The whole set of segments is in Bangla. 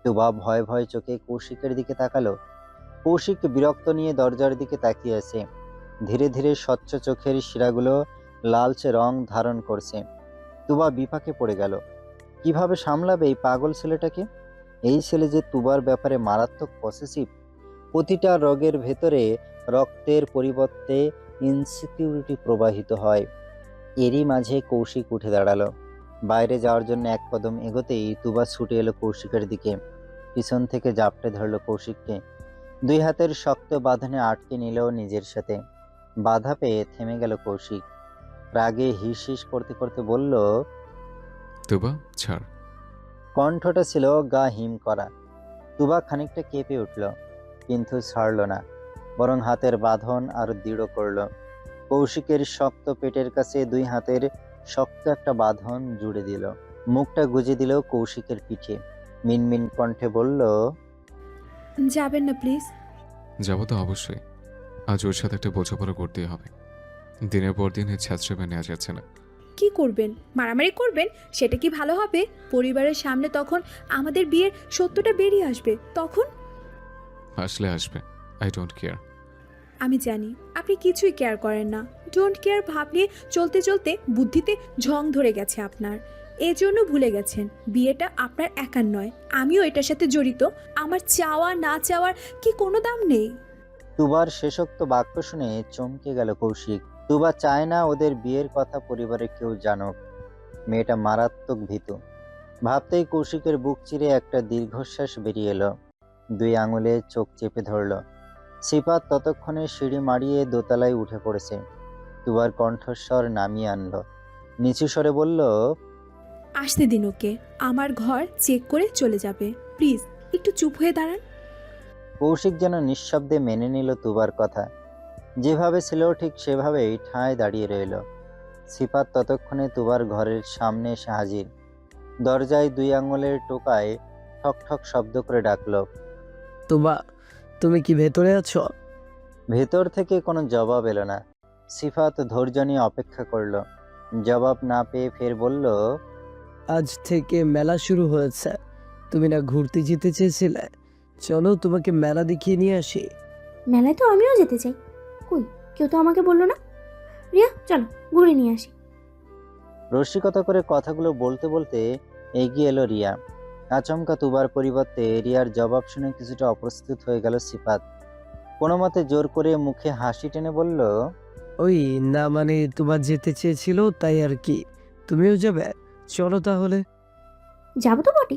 তুবা ভয় ভয় চোখে কৌশিকের দিকে তাকালো। কৌশিক বিরক্ত নিয়ে দরজার দিকে তাকিয়ে আছে। ধীরে ধীরে স্বচ্ছ চোখের শিরাগুলো লালচে রং ধারণ করছে। তুবা বিপাকে পড়ে গেল। কিভাবে সামলাবে এই পাগল ছেলেটাকে? এই ছেলে যে তুবার ব্যাপারে মারাত্মক পসেসিভ। প্রতিটা রোগের ভেতরে রক্তের পরিবর্তে ইনসিকিউরিটি প্রবাহিত হয়। এরই মাঝে কৌশিক উঠে দাঁড়ালো। বাইরে যাওয়ার জন্য এক কদম এগোতেই তুবা ছুটে এলো কৌশিকের দিকে। পিছন থেকে জাপটে ধরলো কৌশিককে। দুই হাতের শক্ত বাঁধনে আটকে নিল নিজের সাথে। বাধা পেয়ে থেমে গেল কৌশিক। রাগে হিস হিস করতে করতে বলল, তুবা ছাড়। কণ্ঠটা ছিল গা হিম করা। তুবা খানিকটা কেঁপে উঠল, কিন্তু ছাড়ল না, বরং হাতের বাঁধন আরো দৃঢ় করল। কৌশিকের শক্ত পেটের কাছে দুই হাতের শক্ত একটা বাঁধন জুড়ে দিল। মুখটা গুজে দিল কৌশিকের পিঠে। মিনমিন কণ্ঠে বলল, যাবেন না প্লিজ। যাবো তো অবশ্যই। আজ ওর সাথে একটা বোঝাপড়া করতেই হবে। দিনের পর দিন এর ছাত্রমে নেওয়া যাচ্ছে না। কি করবেন? মারামারি করবেন? সেটা কি ভালো হবে? পরিবারের সামনে তখন আমাদের বিয়ের সত্যটা বেরিয়ে আসবে। তখন আসলে আসবে, আই ডোন্ট কেয়ার। আমি জানি আপনি কিছুই কেয়ার করেন না। ডোন্ট কেয়ার ভাব নিয়ে চলতে চলতে বুদ্ধিতে ঝং ধরে গেছে আপনার। এজন্য ভুলে গেছেন বিয়েটা আপনার একার নয়, আমিও এটার সাথে জড়িত। আমার চাওয়া না চাওয়ার কি কোনো দাম নেই? তুবার শেষোক্ত বাক্য শুনে চমকে গেল কৌশিক। তুবা চায় না ওদের বিয়ের কথা পরিবারের কেউ জানুক। মেয়েটা মারাত্মক ভীতু। ভাবতেই কৌশিকের বুক চিরে একটা দীর্ঘশ্বাস বেরিয়ে এলো। দুই আঙুলে চোখ চেপে ধরল। সিফাত ততক্ষণে সিঁড়ি মারিয়ে দোতলায় উঠে পড়েছে। তুবার কণ্ঠস্বর নামিয়ে আনলো। নিচু স্বরে বলল, আসতে দিন ওকে, আমার ঘর চেক করে চলে যাবে। প্লিজ একটু চুপ হয়ে দাঁড়ান। কৌশিক যেন নিঃশব্দে মেনে নিল তুবার কথা। যেভাবে ছিল ঠিক সেভাবেই ঠায় দাঁড়িয়ে রইল। সিফাত ততক্ষণে তুবার ঘরের সামনে এসে হাজির। দরজায় দুই আঙুলের টোকায় ঠক ঠক শব্দ করে ডাকলো। তোবা, তুমি কি ভেতরে আছো? ভেতর থেকে কোনো জবাব এলো না। সিফাত ধৈর্য নিয়ে অপেক্ষা করলো। জবাব না পেয়ে ফের বলল, আজ থেকে মেলা শুরু হয়েছে। তুমি না ঘুরতে যেতে চেয়েছিলে? চলো তোমাকে মেলা দেখিয়ে নিয়ে আসি। মেলায় তো আমিও যেতে চাই। কই, কেউ তো আমাকে বললো না। রিয়া, চলো ঘুরে নিয়ে আসি। রসিকতা করে কথাগুলো বলতে বলতে এগিয়ে এলো রিয়া। আচমকা তুবার পরিবর্তে রিয়ার জবাব শুনে কিছুটা অপ্রস্তুত হয়ে গেল সিফাত। কোনো মতে জোর করে মুখে হাসি টেনে বলল, ওই না, মানে তোমার যেতে চেয়েছিল তাই আর কি। তুমিও যাবে? চলো তাহলে। যাবো তো বটে,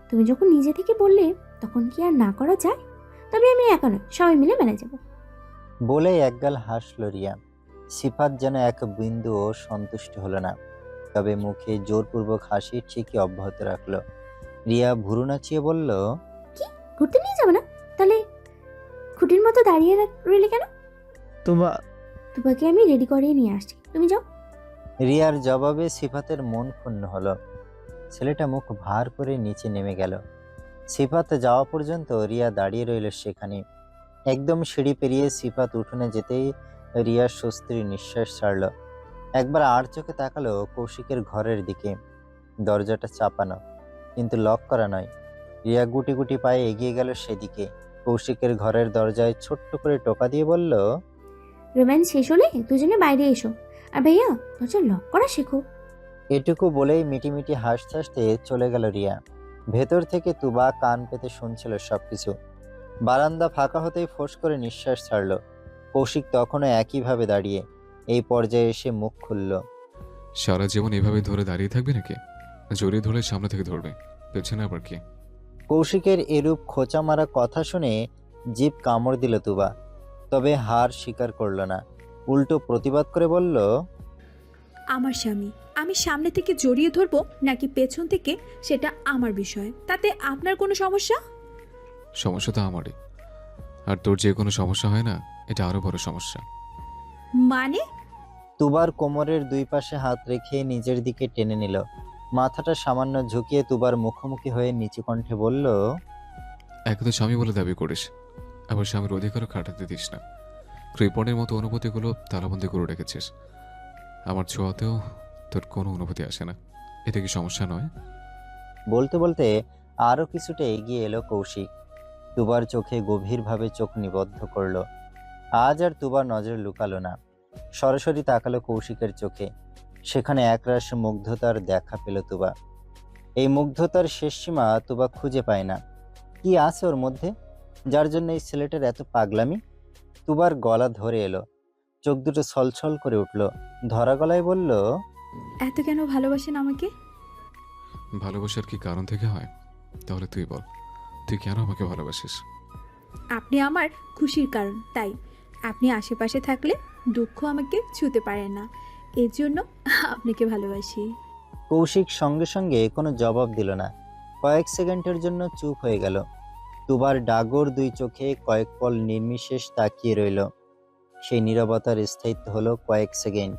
তুমি যখন নিজে থেকে বললে তখন কি আর না করা যায়? তবে আমি একা নয়, সবাই মিলে মেলায় যাবো। বলে একগাল হাসল রিয়া। সিফাত যেন এক বিন্দুও সন্তুষ্ট হলো না, তবে মুখে জোরপূর্বক হাসি ঠিকই অব্যাহত রাখলো। রিয়া ভুরু নাচিয়ে বলল, কি, ঘুরতে নিয়ে যাবে না? তাহলে খুঁটির মতো দাঁড়িয়ে রইলে কেন? তোমা তোমাকে আমি রেডি করিয়ে নিয়ে আসছি, তুমি যাও। রিয়ার জবাবে সিফাতের মন ক্ষুণ্ণ হলো। ছেলেটা মুখ ভার করে নিচে নেমে গেল। সিফাত যাওয়া পর্যন্ত রিয়া দাঁড়িয়ে রইল সেখানে। একদম সিঁড়ি পেরিয়ে সিফাত উঠোনে যেতেই রিয়া স্বস্তির নিঃশ্বাস ছাড়ল। একবার আর চোখে তাকালো কৌশিকের ঘরের দিকে। দরজাটা চাপানো, কিন্তু লক করা নয়। রিয়া গুটি গুটি পায়ে এগিয়ে গেল সেদিকে। কৌশিকের ঘরের দরজায় ছোট্ট করে টোকা দিয়ে বলল, রোম্যান্স শেষ হলে দুজনে বাইরে এসো। আর ভাইয়া, দরজা লক করা শেখো। এটুকু বলেই মিটিমিটি হাসতে হাসতে চলে গেল রিয়া। ভেতর থেকে তুবা কান পেতে শুনছিল সবকিছু। বারান্দা ফাঁকা হতেই ফোঁস করে নিঃশ্বাস ছাড়ল। কৌশিক তখনও একইভাবে দাঁড়িয়ে। এই পর্যায়ে এসে মুখ খুলল। সারা জীবন এভাবে ধরে দাঁড়িয়ে থাকবে নাকি? জড়িয়ে ধরে সামনে থেকে ধরবে, পেছনে আবার কি? কৌশিকের এরূপ খোঁচা মারা কথা শুনে জিভ কামড় দিল তুবা, তবে হার স্বীকার করল না। উল্টো প্রতিবাদ করে বলল, আমার স্বামী, আমি সামনে থেকে জড়িয়ে ধরবো নাকি পেছন থেকে সেটা আমার বিষয়। তাতে আপনার কোনো সমস্যা? সমস্যা তো আমারই। আর তোর যে কোনো সমস্যা হয় না, এটা আরো বড় সমস্যা। মানে? তুবার কোমরের দুই পাশে হাত রেখে নিজের দিকে টেনে নিল। মাথাটা সামান্য ঝুঁকিয়ে তুবার মুখোমুখি হয়ে নিচু কণ্ঠে বলল, একে তো স্বামী বলে দাবি করিস, আবার স্বামীর অধিকারও খাটাতে দিস না। কৃপণের মতো অনুভূতিগুলো তালাবন্দি করে রেখেছিস। আমার ছোঁয়াতেও তোর কোনো অনুভূতি আসে না। এটা কি সমস্যা নয়? বলতে বলতে আরো কিছুটা এগিয়ে এলো কৌশিক। তুবার চোখে গভীরভাবে চোখ নিবদ্ধ করলো। আজ আর তুবার নজর লুকালো না, সরাসরি তাকালো কৌশিকের চোখে। সেখানে একরাশ মুগ্ধতার দেখা পেল তুবা। এই মুগ্ধতার শেষ সীমা তুবা খুঁজে পায় না। কি আছে ওর মধ্যে, যার জন্য এই ছেলেটার এত পাগলামি? তুবার গলা ধরে এলো, চোখ দুটো ছলছল করে উঠল। ধরা গলায় বলল, এত কেন ভালোবাসেন আমাকে? ভালোবাসার কি কারণ থেকে হয়? তাহলে তুই বল, তুই কেন আমাকে ভালোবাসিস? আপনি আমার খুশির কারণ, তাই আপনি আশেপাশে থাকলে দুঃখ আমাকে ছুঁতে পারে না, এর জন্য আপনাকে ভালোবাসি। কৌশিক সঙ্গে সঙ্গে কোনো জবাব দিল না। কয়েক সেকেন্ডের জন্য চুপ হয়ে গেল। তুবার ডাগর দুই চোখে কয়েক পল নির্বিশেষ তাকিয়ে রইল। সেই নীরবতার স্থায়িত্ব হলো কয়েক সেকেন্ড।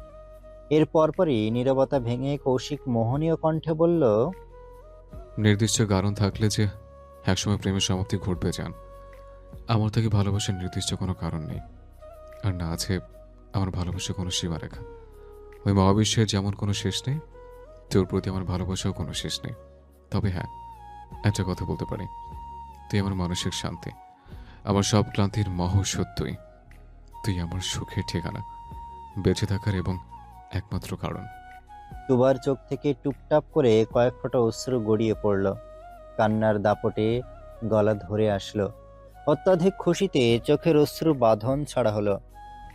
এর পরপরই নীরবতা ভেঙে কৌশিক মোহনীয় কণ্ঠে বলল, নির্দিষ্ট কারণ থাকলে যে একসময় প্রেমের সমাপ্তি ঘটবে জান। আমার তাকে ভালোবাসার নির্দিষ্ট কোনো কারণ নেই, আর না আছে আমার ভালোবাসার কোনো সীমারেখা। ওই মহাবিশ্বের যেমন কোনো শেষ নেই, তোর প্রতি আমার ভালোবাসাও কোনো শেষ নেই। তবে হ্যাঁ, একটা কথা বলতে পারি, তুই আমার মানসিক শান্তি, আমার সব ক্লান্তির মহৌষধ। তুই আমার সুখের ঠিকানা, বেঁচে থাকার এবং একমাত্র কারণ। তুবার চোখ থেকে টুপটাপ করে কয়েক ফোঁটা অশ্রু গড়িয়ে পড়ল। কান্নার দাপটে গলা ধরে আসলো। অত্যাধিক খুশিতে চোখের অশ্রু বাঁধন ছাড়া হলো।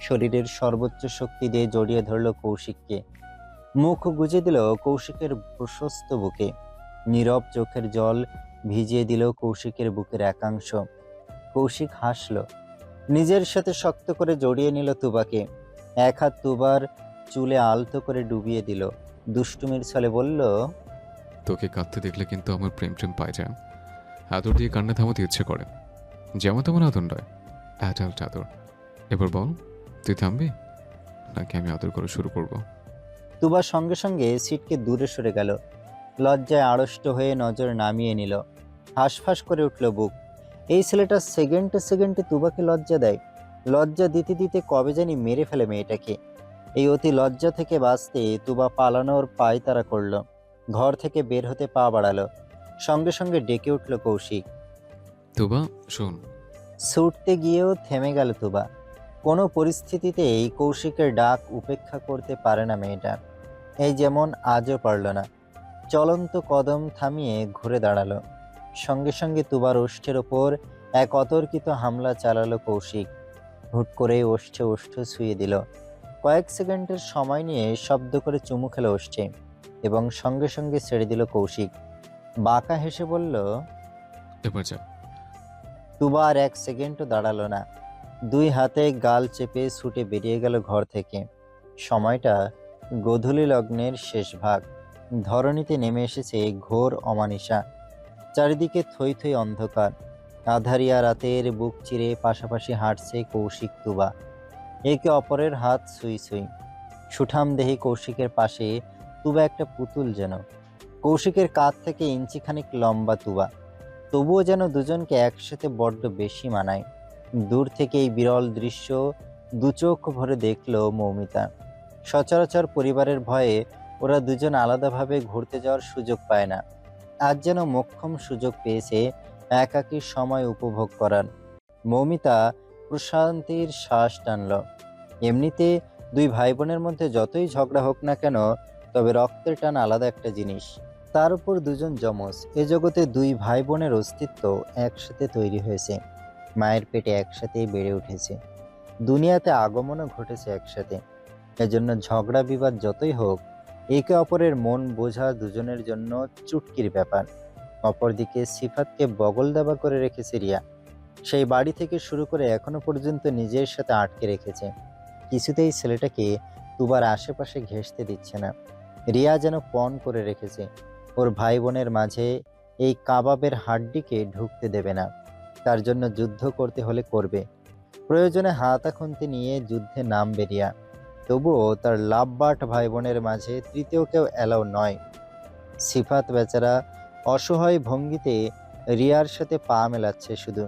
শরীরের সর্বোচ্চ শক্তি দিয়ে জড়িয়ে ধরল কৌশিককে। মুখ গুজে দিল কৌশিকের প্রশস্ত বুকে। নীরব চোখের জল ভিজিয়ে দিল কৌশিকের বুকের একাংশ। কৌশিক হাসল, নিজের সাথে শক্ত করে জড়িয়ে নিল তুবাকে। এক হাত তুবার চুলে আলতো করে ডুবিয়ে দিল। দুষ্টুমির ছলে বলল, তোকে কাঁদতে দেখলে কিন্তু আমার প্রেম প্রেম পায় যান। আদর দিয়ে কান্না থামাতে ইচ্ছে করে, যেমন তেমন আদর নয়, অ্যাডাল্ট আদর। এবার বল, তুই থামবি নাকি আমি আদর করা শুরু করব? তুবার সঙ্গে সঙ্গে সিটকে দূরে সরে গেল। লজ্জায় আড়ষ্ট হয়ে নজর নামিয়ে নিল। হাঁসফাঁস করে উঠল বুক। এই ছেলেটা সেকেন্ডে সেকেন্ডে তুবাকে লজ্জা দেয়। লজ্জা দিতে দিতে কবে জানি মেরে ফেলে মেয়েটাকে। এই অতি লজ্জা থেকে বাঁচতে তুবা পালানোর পায়তারা করলো। ঘর থেকে বের হতে পা বাড়ালো। সঙ্গে সঙ্গে ডেকে উঠল কৌশিক। তুবা শোন। ছুটতে গিয়েও থেমে গেল তুবা। কোনো পরিস্থিতিতেই কৌশিকের ডাক উপেক্ষা করতে পারে না মেয়েটা। এই যেমন আজও পারল না। চলন্ত কদম থামিয়ে ঘুরে দাঁড়ালো। সঙ্গে সঙ্গে তুবার ওষ্ঠের ওপর এক অতর্কিত হামলা চালালো কৌশিক। হুট করে ওষ্ঠে ওষ্ঠ ছুঁয়ে দিল। কয়েক সেকেন্ডের সময় নিয়ে শব্দ করে চুমু খেলো ওষ্ঠে এবং সঙ্গে সঙ্গে ছেড়ে দিল কৌশিক। বাঁকা হেসে বলল, এবার যা। তুবা আর এক সেকেন্ডও দাঁড়ালো না। দুই হাতে গাল চেপে ছুটে বেরিয়ে গেল ঘর থেকে। সময়টা গোধূলি লগ্নের শেষ ভাগ। ধরণীতে নেমে এসেছে ঘোর অমানিসা। চারিদিকে থই থই অন্ধকার। আধারিয়া রাতের বুক চিরে পাশাপাশি হাঁটছে কৌশিক তুবা, একে অপরের হাত ছুঁই ছুঁই। সুঠাম দেহি কৌশিকের পাশে তুবা একটা পুতুল যেন। কৌশিকের কাঁধ থেকে ইঞ্চিখানিক লম্বা তুবা, তবুও যেন দুজনকে একসাথে বড্ড বেশি মানায়। দূর থেকে এই বিরল দৃশ্য দুচোখ ভরে দেখল মৌমিতা। সচরাচর পরিবারের ভয়ে ওরা দুজন আলাদাভাবে ঘুরতে যাওয়ার সুযোগ পায় না। আজ যেন মোক্ষম সুযোগ পেয়েছে একাকী সময় উপভোগ করার। মৌমিতা প্রশান্তির শ্বাস টানল। এমনিতে দুই ভাই বোনের মধ্যে যতই ঝগড়া হোক না কেন, তবে রক্তের টান আলাদা একটা জিনিস। তার উপর দুজন যমজ। এ জগতে দুই ভাই বোনের অস্তিত্ব একসাথে তৈরি হয়েছে, মায়ের পেটে একসাথেই বেড়ে উঠেছে, দুনিয়াতে আগমনও ঘটেছে একসাথে। এজন্য ঝগড়া বিবাদ যতই হোক, একে অপরের মন বোঝা দুজনের জন্য চুটকির ব্যাপার। অপরদিকে সিফাতকে বগল দাবা করে রেখেছে রিয়া। সেই বাড়ি থেকে শুরু করে এখনো পর্যন্ত নিজের সাথে আটকে রেখেছে। কিছুতেই ছেলেটাকে তুবার আশেপাশে ঘেঁষতে দিচ্ছে না। রিয়া যেন পণ করে রেখেছে, ওর ভাই বোনের মাঝে এই কাবাবের হাড্ডিকে ঢুকতে দেবে না। তার জন্য যুদ্ধ করতে হলে করবে, প্রয়োজনে হাতা খুন্তি নিয়ে যুদ্ধে নামবে রিয়া। তবুও তার লাভবাট ভাই বোনের মাঝে তৃতীয় কেউ এলাও নয়। সিফাত বেচারা অসহায় ভঙ্গিতে রিয়ার সাথে পা মেলাচ্ছে শুধু।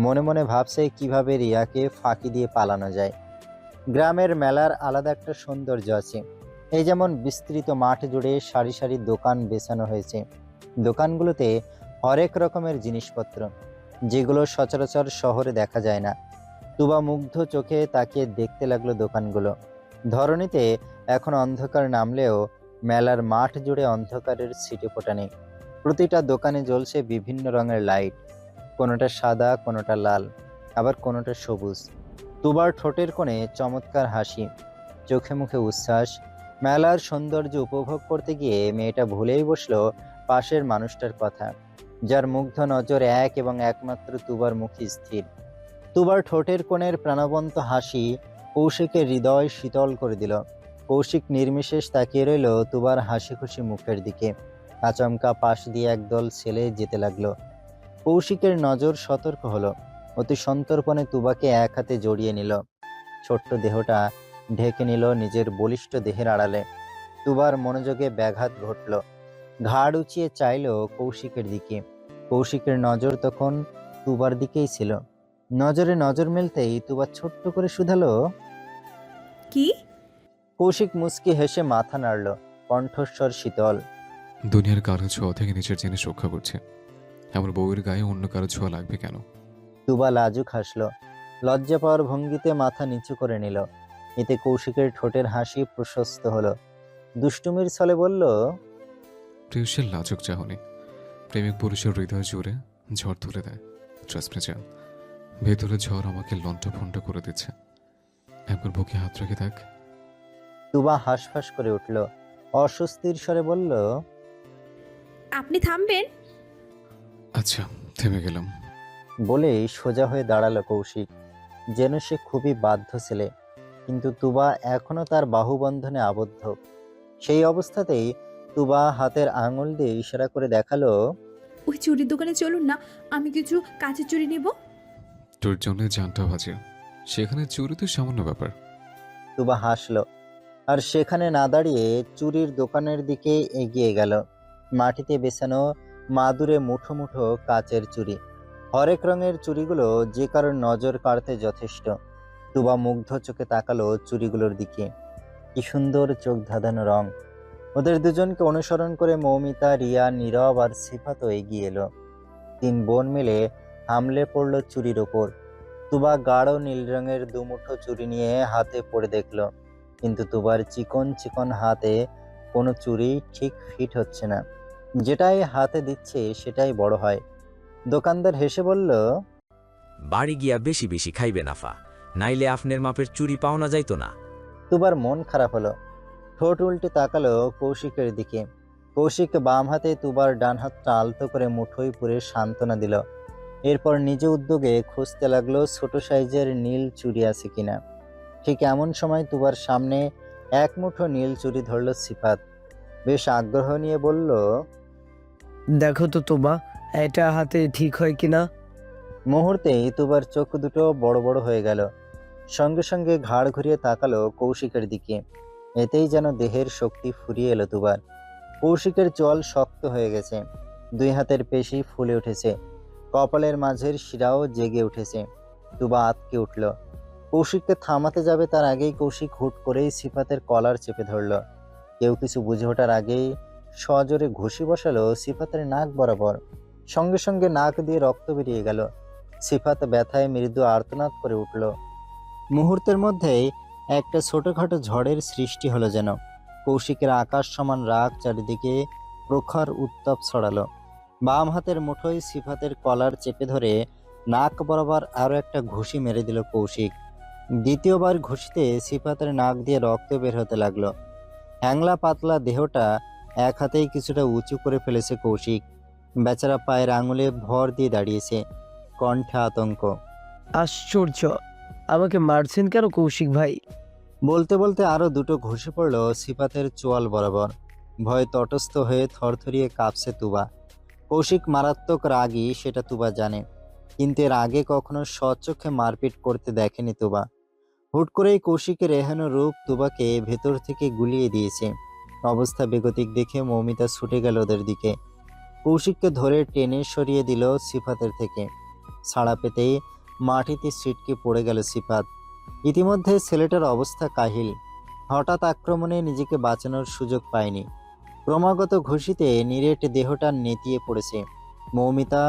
মনে মনে ভাবছে কিভাবে রিয়াকে ফাঁকি দিয়ে পালানো যায়। গ্রামের মেলার আলাদা একটা সৌন্দর্য আছে। এই যেমন বিস্তৃত মাঠ জুড়ে সারি সারি দোকান বেছানো হয়েছে। দোকানগুলোতে হরেক রকমের জিনিসপত্র, যেগুলো সচরাচর শহরে দেখা যায় না। তুবা মুগ্ধ চোখে তাকিয়ে দেখতে লাগলো দোকানগুলো। ধরণীতে এখন অন্ধকার নামলেও মেলার মাঠ জুড়ে অন্ধকারের ছিটেফোঁটা নেই। প্রতিটা দোকানে জ্বলছে বিভিন্ন রঙের লাইট, কোনোটা সাদা, কোনোটা লাল, আবার কোনোটা সবুজ। তুবার ঠোঁটের কোণে চমৎকার হাসি, চোখে মুখে উচ্ছ্বাস। মেলার সৌন্দর্য উপভোগ করতে গিয়ে মেয়েটা ভুলেই বসলো পাশের মানুষটার কথা, যার মুগ্ধ নজর এক এবং একমাত্র তুবার মুখে স্থির। তুবার ঠোঁটের কোণের প্রাণবন্ত হাসি কৌশিকের হৃদয় শীতল করে দিল। কৌশিক নির্বিশেষ তাকিয়ে রইল তুবার হাসি খুশি মুখের দিকে। আচমকা পাশ দিয়ে একদল ছেলে যেতে লাগলো। কৌশিকের নজর সতর্ক হলো। অতি সন্তর্পণে তুবাকে এক হাতে জড়িয়ে নিল। ছোট্ট দেহটা ঢেকে নিল নিজের বলিষ্ঠ দেহের আড়ালে। তুবার মনোযোগে ব্যাঘাত ঘটল। ঘাড় উঁচিয়ে চাইল কৌশিকের দিকে। কৌশিকের নজর তখন তুবার দিকেই ছিল। নজরে নজর মিলতেই তুবা ছোট্ট করে শুধালো, কি? কৌশিক মুচকি হেসে মাথা নাড়ল, কণ্ঠস্বর শীতল। দুনিয়ার কারো ছোঁয়া থেকে নিজের জিনিস রক্ষা করছে, আমার বউয়ের গায়ে অন্য কারো ছোঁয়া লাগবে কেন? তুবা লাজুক হাসল, লজ্জা পাওয়ার ভঙ্গিতে মাথা নিচু করে নিল। এতে কৌশিকের ঠোঁটের হাসি প্রশস্ত হলো। দুষ্টুমির ছলে বলল, প্রিয়সের লাজুক চাহনি প্রেমিক পুরুষের হৃদয় জুড়ে ঝড় তুলে দেয়। ট্রাস্ট মি জান, ভেতরে ঝড় আমাকে লন্টা ফন্টা করে দিচ্ছে। একবার বুকে হাত রেখে দেখ। তুবা হাঁসফাঁস করে উঠল, অস্বস্তির স্বরে বলল, আপনি থামবেন? আচ্ছা, থেমে গেলাম। বলেই সোজা হয়ে দাঁড়ালো কৌশিক, যেন সে খুবই বাধ্য ছেলে। কিন্তু তুবা এখনো তার বাহুবন্ধনে আবদ্ধ। সেই অবস্থাতেই তুবা হাতের আঙুল দিয়ে ইশারা করে দেখালো, ওই চুরির দোকানে চলুন না, আমি কিছু কাঁচের চুড়ি নেব। তোর জন্য জানটা ভাজে, সেখানে চুরি তো সামান্য ব্যাপার। তুবা হাসলো, আর সেখানে না দাঁড়িয়ে চুরির দোকানের দিকে এগিয়ে গেল। মাটিতে বেছানো মাদুরে মুঠো মুঠো কাচের চুড়ি, হরেক রঙের চুড়িগুলো যে কারোর নজর কাড়তে যথেষ্ট। তুবা মুগ্ধ চোখে তাকালো চুড়িগুলোর দিকে। কি সুন্দর চোখ ধাঁধানো রং। ওদের দুজনকে অনুসরণ করে মৌমিতা, রিয়া, নীরব আর সিফাতও এগিয়ে এলো। তিন বোন মিলে হামলে পড়ল চুরির ওপর। তুবা গাঢ় নীল রঙের দুমুঠো চুড়ি নিয়ে হাতে পড়ে দেখলো, কিন্তু তুবার চিকন চিকন হাতে কোনো চুড়ি ঠিক ফিট হচ্ছে না। যেটাই হাতে দিচ্ছে সেটাই বড় হয়। দোকানদার হেসে বলল, বাড়ি গিয়া বেশি বেশি খাইবে নাফা, নাইলে আপনার মাপের চুরি পাওনা যাইতো না। তুবার মন খারাপ হলো। ঠোঁট উল্টে তাকালো কৌশিকের দিকে। কৌশিক বাম হাতে তুবার ডান হাতটা আলতো করে মুঠোয় পুরে সান্ত্বনা দিল। এরপর নিজে উদ্যোগে খুঁজতে লাগলো ছোট সাইজের নীল চুড়ি আছে কিনা। ঠিক এমন সময় তুবার সামনে এক মুঠো নীল চুড়ি ধরল সিফাত। বেশ আগ্রহ নিয়ে বলল, দেখো তো তোবা, এটা হাতে ঠিক হয় কিনা। মুহূর্তেই তুবার চোখ দুটো বড় বড় হয়ে গেল। সঙ্গে সঙ্গে ঘাড় ঘুরিয়ে তাকালো কৌশিকের দিকে। এতেই যেন দেহের শক্তি ফুরিয়ে এলো তুবার। কৌশিকের চোয়াল শক্ত হয়ে গেছে, দুই হাতের পেশি ফুলে উঠেছে, কপালের মাঝের শিরাও জেগে উঠেছে। তুবা আঁতকে উঠল। কৌশিককে থামাতে যাবে তার আগেই কৌশিক হুট করেই সিফাতের কলার চেপে ধরল। কেউ কিছু বুঝে ওঠার আগেই সজোরে ঘুষি বসালো সিফাতের নাক বরাবর। সঙ্গে সঙ্গে নাক দিয়ে রক্ত বেরিয়ে গেল। সিফাত ব্যথায় মৃদু আর্তনাদ করে উঠল। মুহূর্তের মধ্যেই একটা ছোটখাটো ঝড়ের সৃষ্টি হলো যেন। কৌশিকের আকাশ সমান রাগ চারিদিকে প্রখর উত্তাপ ছড়ালো। বাম হাতের মুঠোয় সিফাতের কলার চেপে ধরে নাক বরাবর আরো একটা ঘুষি মেরে দিল কৌশিক। দ্বিতীয়বার ঘুষিতে সিফাতের নাক দিয়ে রক্ত বের হতে লাগলো। হ্যাংলা পাতলা দেহটা এক হাতেই কিছুটা উঁচু করে ফেলেছে কৌশিক। বেচারা পায়ের আঙুলে ভর দিয়ে দাঁড়িয়েছে, কণ্ঠে আতঙ্ক। আশ্চর্য, আমাকে মারছেন কেন কৌশিক ভাই? বলতে বলতে আরো দুটো ঘুষি পড়ল সিফাতের চোয়াল বরাবর। ভয় তটস্থ হয়ে থরথরিয়ে কাঁপছে তুবা। কৌশিক মারাত্মক রাগী সেটা তুবা জানে, কিন্তু এর আগে কখনো স্বচক্ষে মারপিট করতে দেখেনি তুবা। হুট করেই কৌশিকের এহেন রূপ তুবাকে ভেতর থেকে গুলিয়ে দিয়েছে। অবস্থা বেগতিক দেখে মৌমিতা ছুটে গেল ওদের দিকে। কৌশিককে ধরে টেনে সরিয়ে দিল সিফাতের থেকে। ছাড়া পেতেই মাটিতে ছিটকে পড়ে গেল সিফাত। ইতিমধ্যে ছেলেটার অবস্থা কাহিল। হঠাৎ আক্রমণে নিজেকে বাঁচানোর সুযোগ পায়নি। ক্রমাগত ঘুষিতে নিরেট দেহটা নেতিয়ে পড়েছে। মৌমিতা